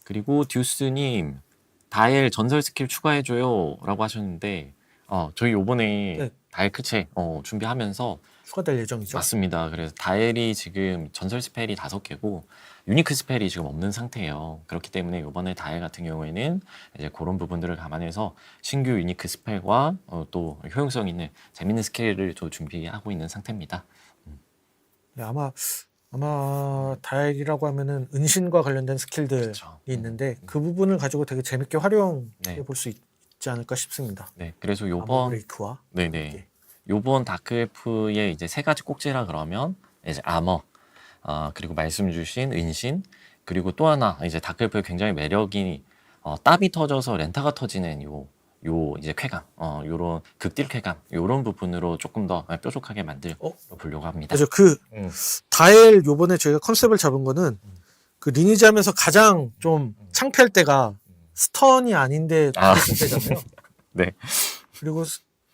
그리고 듀스님, 다엘 전설 스킬 추가해줘요 라고 하셨는데, 저희 요번에 네. 다엘 크체 준비하면서 추가될 예정이죠. 맞습니다. 그래서 다엘이 지금 전설 스펠이 5개고, 유니크 스펠이 지금 없는 상태예요. 그렇기 때문에 요번에 다엘 같은 경우에는 이제 그런 부분들을 감안해서 신규 유니크 스펠과 또 효용성 있는 재밌는 스킬을 또 준비하고 있는 상태입니다. 네, 아마 다일이라고 하면은 은신과 관련된 스킬들이 그렇죠. 있는데 그 부분을 가지고 되게 재밌게 활용해 네. 볼 수 있지 않을까 싶습니다. 네, 그래서 아머 요번 브레이크와 네네. 함께. 요번 다크엘프의 이제 3가지 꼭지라 그러면 이제 아머, 그리고 말씀 주신 은신, 그리고 또 하나 이제 다크엘프의 굉장히 매력이 땀이 터져서 렌타가 터지는 요 이제 쾌감, 요런 극딜 쾌감, 요런 부분으로 조금 더 뾰족하게 만들어 보려고 합니다. 그래서 그 다일 요번에 저희가 컨셉을 잡은 거는 그 리니지 하면서 가장 좀 창피할 때가 스턴이 아닌데 죽였을 때잖아요. 네. 그리고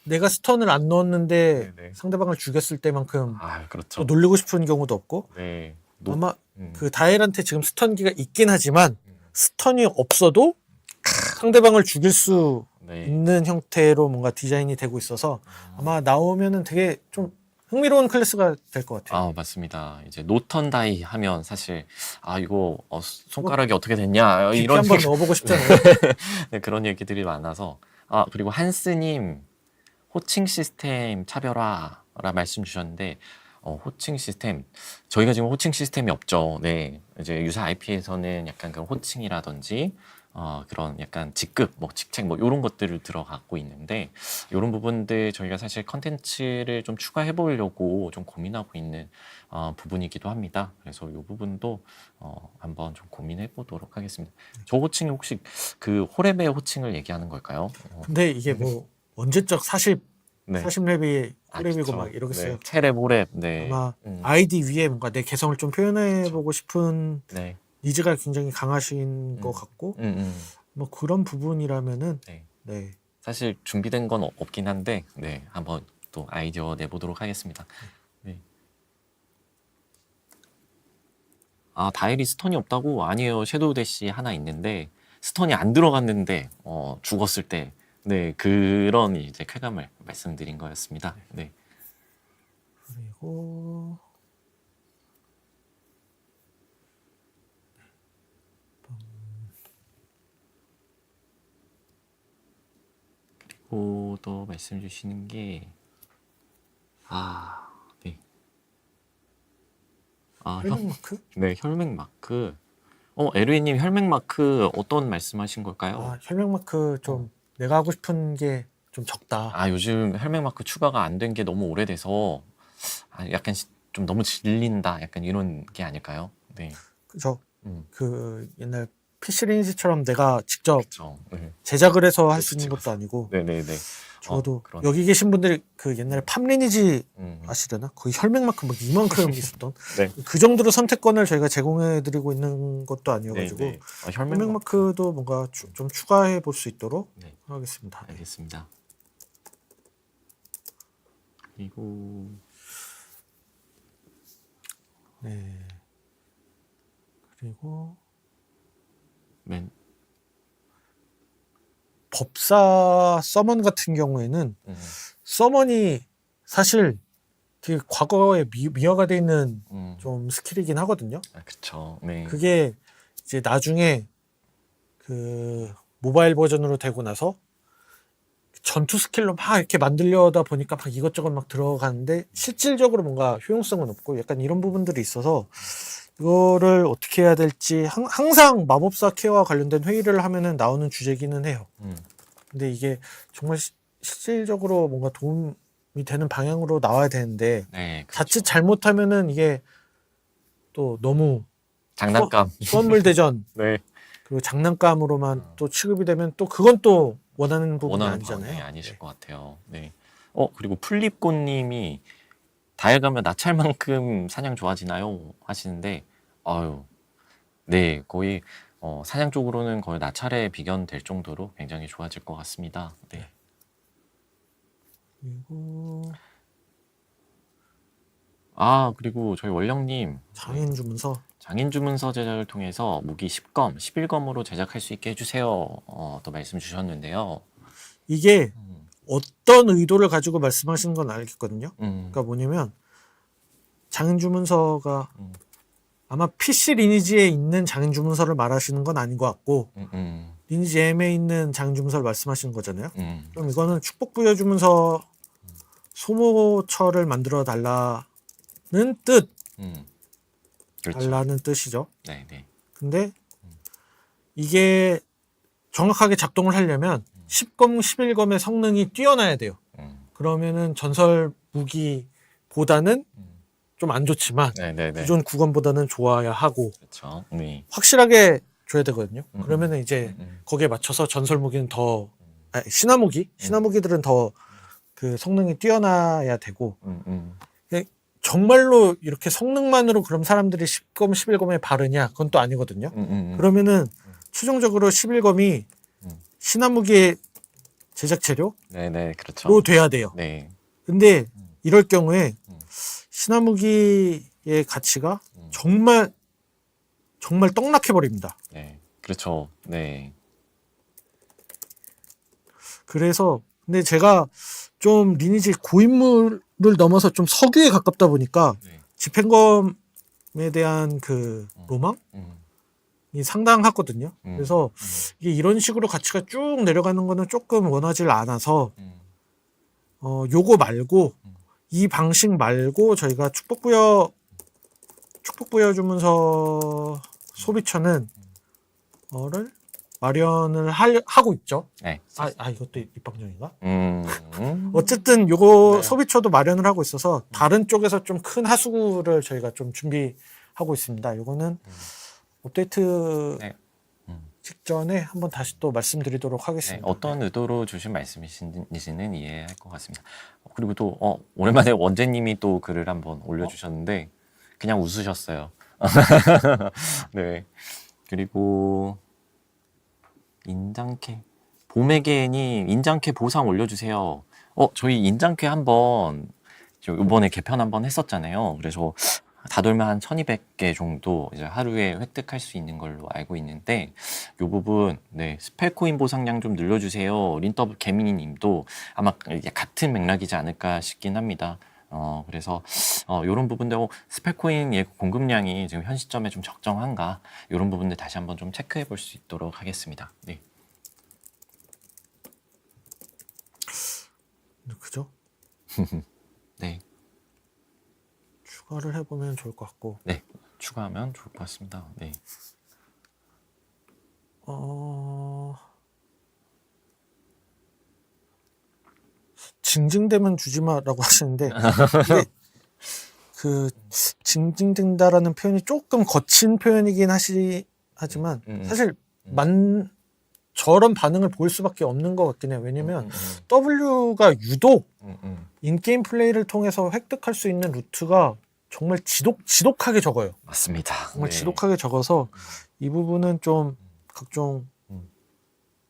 내가 스턴을 안 넣었는데 네네. 상대방을 죽였을 때만큼 그렇죠. 또 놀리고 싶은 경우도 없고 네. 아마 그 다일한테 지금 스턴기가 있긴 하지만 스턴이 없어도 상대방을 죽일 수 네. 있는 형태로 뭔가 디자인이 되고 있어서 아마 나오면은 되게 좀 흥미로운 클래스가 될 것 같아요. 맞습니다. 이제 노턴 다이 하면 사실 이거 손가락이 어떻게 됐냐 깊이 이런 한번 넣어보고 싶잖아요. 네, 그런 얘기들이 많아서 그리고 한스님 호칭 시스템 차별화라 말씀 주셨는데 호칭 시스템 저희가 지금 호칭 시스템이 없죠. 네, 이제 유사 IP에서는 약간 그런 호칭이라든지 그런 약간 직급, 뭐 직책, 뭐 이런 것들을 들어가고 있는데 이런 부분들 저희가 사실 컨텐츠를 좀 추가해 보려고 좀 고민하고 있는 부분이기도 합니다. 그래서 이 부분도 한번 좀 고민해 보도록 하겠습니다. 저 호칭이 혹시 그 호랩의 호칭을 얘기하는 걸까요? 근데 이게 뭐 언제적 40랩이 호랩이고 그쵸. 막 이러겠어요. 네, 체랩 호랩. 네. 아마 아이디 위에 뭔가 내 개성을 좀 표현해보고 싶은 네. 니즈가 굉장히 강하신 것 같고 뭐 그런 부분이라면은 네. 네. 사실 준비된 건 없긴 한데 네, 한번 또 아이디어 내보도록 하겠습니다. 네. 다일이 스턴이 없다고? 아니에요. 섀도우 대시 하나 있는데 스턴이 안 들어갔는데 죽었을 때 네, 그런 이제 쾌감을 말씀드린 거였습니다. 네. 그리고 그리고 또 말씀 주시는 게 네. 혈맹 마크? 네, 혈맹 마크. 에르이님 혈맹 마크 어떤 말씀하신 걸까요? 혈맹 마크 좀 내가 하고 싶은 게 좀 적다. 요즘 혈맹 마크 추가가 안 된 게 너무 오래돼서 약간 좀 너무 질린다. 약간 이런 게 아닐까요? 네. 그죠. 그 옛날 PC 리니지처럼 내가 직접 그렇죠. 네. 제작을 해서 할 수 있는 것도 아니고 네네네. 적어도 그런. 여기 계신 분들이 그 옛날에 팜 리니지 음. 아시려나? 거의 혈맹 마크 막 이만큼 있었던 네. 그 정도로 선택권을 저희가 제공해드리고 있는 것도 아니어가지고 네네. 혈맹 마크도 뭔가 좀 추가해 볼 수 있도록 네. 하겠습니다. 네. 알겠습니다. 그리고 네. 그리고 법사 서먼 같은 경우에는 서먼이 사실 되게 과거에 미화가 돼 있는 좀 스킬이긴 하거든요. 그쵸. 네. 그게 이제 나중에 그 모바일 버전으로 되고 나서 전투 스킬로 막 이렇게 만들려다 보니까 막 이것저것 막 들어가는데 실질적으로 뭔가 효용성은 없고 약간 이런 부분들이 있어서 이거를 어떻게 해야 될지 항상 마법사 케어와 관련된 회의를 하면은 나오는 주제기는 해요. 근데 이게 정말 실질적으로 뭔가 도움이 되는 방향으로 나와야 되는데 네, 그렇죠. 자칫 잘못하면은 이게 또 너무 장난감. 수원물 대전 네. 그리고 장난감으로만 또 취급이 되면 또 그건 또 원하는 부분이 원하는 아니잖아요. 방향이 아니실 것 같아요. 네. 그리고 플립꽃님이 다이아 가면 나찰만큼 사냥 좋아지나요? 하시는데, 아유, 네, 거의 사냥 쪽으로는 거의 나찰에 비견될 정도로 굉장히 좋아질 것 같습니다. 네. 그리고 그리고 저희 원령님 장인 주문서 장인 주문서 제작을 통해서 무기 10검, 11검으로 제작할 수 있게 해주세요. 또 말씀 주셨는데요. 이게 어떤 의도를 가지고 말씀하시는 건 알겠거든요. 음, 그러니까 뭐냐면 장인 주문서가 음. 아마 PC 리니지에 있는 장인 주문서를 말하시는 건 아닌 것 같고 리니지 M에 있는 장인 주문서를 말씀하시는 거잖아요. 그럼 이거는 축복 부여 주문서 소모처를 만들어 달라는 뜻, 그렇죠. 달라는 뜻이죠. 네, 네. 근데 이게 정확하게 작동을 하려면 10검, 11검의 성능이 뛰어나야 돼요. 그러면은 전설 무기보다는 좀 안 좋지만 네, 네, 네. 기존 9검보다는 좋아야 하고 그렇죠. 네. 확실하게 줘야 되거든요. 그러면은 이제 음. 거기에 맞춰서 전설 무기는 더 신화 무기들은 더 그 성능이 뛰어나야 되고 정말로 이렇게 성능만으로 그럼 사람들이 10검, 11검에 바르냐? 그건 또 아니거든요. 그러면은 최종적으로 11검이 신화 무기의 제작 재료로 네, 네, 그렇죠. 돼야 돼요. 네. 근데 이럴 경우에 신화 무기의 가치가 정말 떡락해 버립니다. 네. 그렇죠. 네. 그래서 근데 제가 좀 리니지 고인물을 넘어서 좀 석유에 가깝다 보니까 네. 집행검에 대한 그 로망이 상당하거든요. 그래서 이게 이런 식으로 가치가 쭉 내려가는 거는 조금 원하지 않아서 요거 말고 이 방식 말고 저희가 축복부여 주문서 소비처는 를 마련을 하고 있죠. 네. 이것도 입방정인가? 어쨌든 요거 네. 소비처도 마련을 하고 있어서 다른 쪽에서 좀 큰 하수구를 저희가 좀 준비하고 있습니다. 요거는 업데이트 네. 직전에 한번 다시 또 말씀드리도록 네, 하겠습니다. 어떤 의도로 주신 말씀이신지는 이해할 것 같습니다. 그리고 또 오랜만에 원재님이 또 글을 한번 올려주셨는데 그냥 웃으셨어요. 네. 그리고 인장캐 봄에게님 인장캐 보상 올려주세요. 저희 인장캐 한번 이번에 개편 한번 했었잖아요. 그래서 다돌면 한 1200개 정도 이제 하루에 획득할 수 있는 걸로 알고 있는데 이 부분 네 스펠코인 보상량 좀 늘려주세요. 린더블 개미니 님도 아마 같은 맥락이지 않을까 싶긴 합니다. 그래서 이런 부분들 스펠코인 공급량이 지금 현 시점에 좀 적정한가 이런 부분들 다시 한번 좀 체크해 볼 수 있도록 하겠습니다. 네. 그죠? 네. 추가를 해보면 좋을 것 같고. 네. 추가하면 좋을 것 같습니다. 네. 징징대면 주지마라고 하시는데 이게 그 징징된다라는 표현이 조금 거친 표현이긴 하지만 사실 저런 반응을 보일 수밖에 없는 것 같긴 해요. 왜냐면 W가 유독 인게임 플레이를 통해서 획득할 수 있는 루트가 정말 지독하게 적어요. 맞습니다. 정말 네. 지독하게 적어서 이 부분은 좀 각종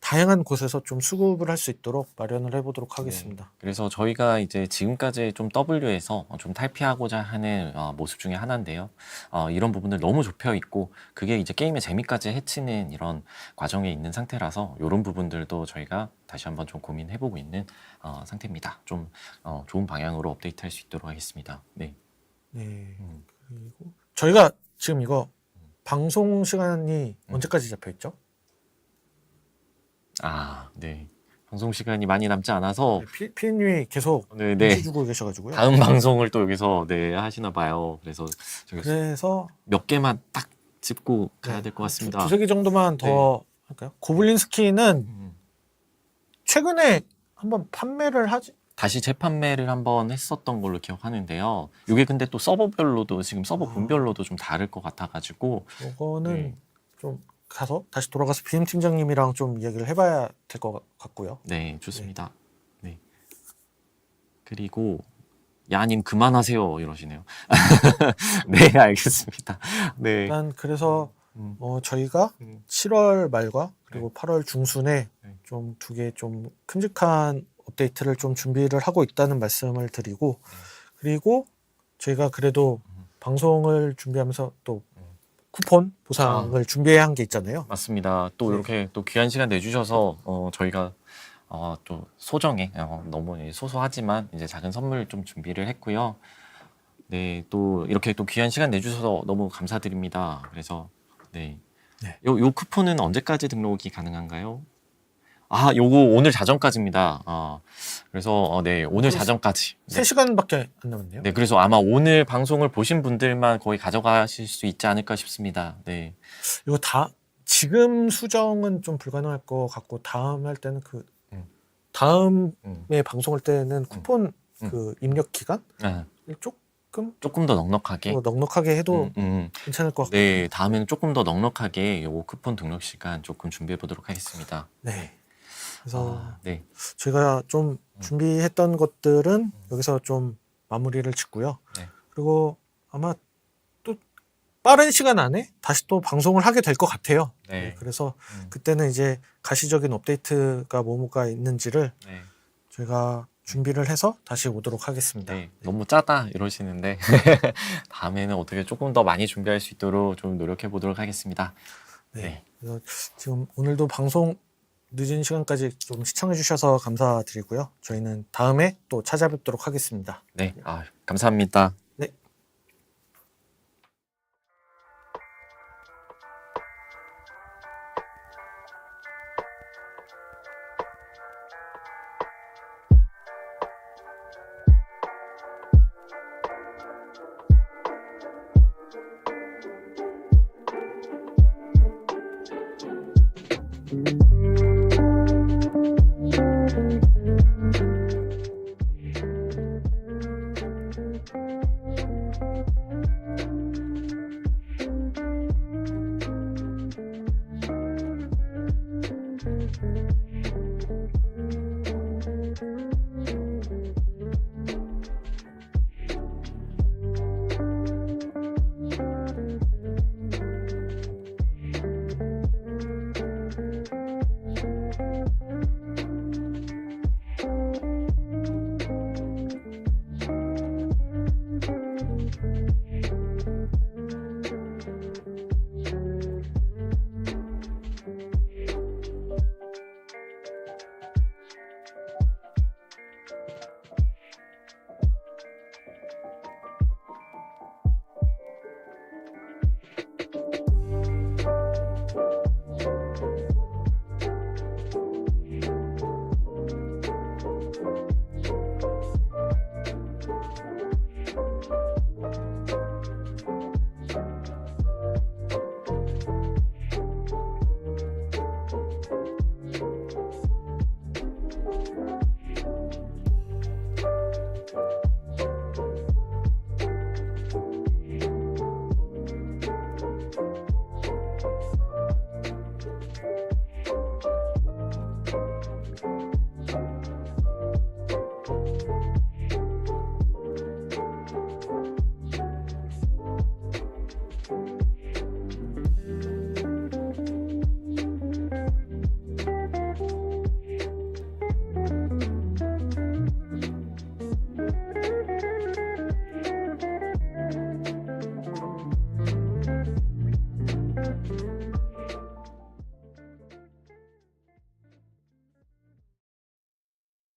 다양한 곳에서 좀 수급을 할 수 있도록 마련을 해보도록 하겠습니다. 네. 그래서 저희가 이제 지금까지 좀 W에서 좀 탈피하고자 하는 모습 중에 하나인데요. 이런 부분들 너무 좁혀 있고 그게 이제 게임의 재미까지 해치는 이런 과정에 있는 상태라서 이런 부분들도 저희가 다시 한번 좀 고민해보고 있는 상태입니다. 좀 좋은 방향으로 업데이트할 수 있도록 하겠습니다. 네. 네. 그리고 저희가 지금 이거 방송 시간이 언제까지 잡혀 있죠? 네. 방송 시간이 많이 남지 않아서 피디님이 계속 네, 눈치 네. 주고 계셔가지고요. 다음 방송을 또 여기서 네, 하시나 봐요. 그래서 저기 그래서 몇 개만 딱 짚고 가야 네, 될 것 같습니다. 두세 개 정도만 더 할까요? 고블린스키는 음. 최근에 한번 판매를 하지 다시 재판매를 한번 했었던 걸로 기억하는데요. 이게 근데 또 서버별로도 지금 서버 분별로도 좀 다를 것 같아가지고 이거는 네. 좀 가서 다시 돌아가서 BM 팀장님이랑 좀 이야기를 해봐야 될 것 같고요. 네, 좋습니다. 네. 그리고 야님 그만하세요 이러시네요. 네, 알겠습니다. 네. 일단 그래서 음. 저희가 음. 7월 말과 그리고 8월 중순에 네. 좀 두 개 좀 큼직한 업데이트를 좀 준비를 하고 있다는 말씀을 드리고 그리고 저희가 그래도 방송을 준비하면서 또 쿠폰 보상을 준비한 게 있잖아요. 맞습니다. 또 네. 이렇게 또 귀한 시간 내주셔서 저희가 또 소정의 너무 소소하지만 이제 작은 선물 좀 준비를 했고요. 네, 또 이렇게 또 귀한 시간 내주셔서 너무 감사드립니다. 그래서 네, 네. 요 쿠폰은 언제까지 등록이 가능한가요? 요거 오늘 자정까지입니다. 그래서 네, 오늘 자정까지. 네. 3시간밖에 안 남았네요. 네, 그래서 아마 오늘 방송을 보신 분들만 거의 가져가실 수 있지 않을까 싶습니다. 네. 이거 다 지금 수정은 좀 불가능할 것 같고 다음 할 때는 그 다음에 방송할 때는 쿠폰 그 입력 기간 조금 더 넉넉하게. 넉넉하게 해도 괜찮을 것 같고. 네, 다음에는 조금 더 넉넉하게 요 쿠폰 등록 시간 조금 준비해 보도록 하겠습니다. 네. 그래서 네. 저희가 좀 준비했던 것들은 여기서 좀 마무리를 짓고요. 네. 그리고 아마 또 빠른 시간 안에 다시 또 방송을 하게 될 것 같아요. 네. 그래서 그때는 이제 가시적인 업데이트가 뭐가 있는지를 네. 저희가 준비를 해서 다시 오도록 하겠습니다. 네, 너무 짜다 이러시는데 다음에는 어떻게 조금 더 많이 준비할 수 있도록 좀 노력해 보도록 하겠습니다. 네. 그래서 지금 오늘도 방송 늦은 시간까지 좀 시청해 주셔서 감사드리고요. 저희는 다음에 또 찾아뵙도록 하겠습니다. 네, 감사합니다. 네. 음.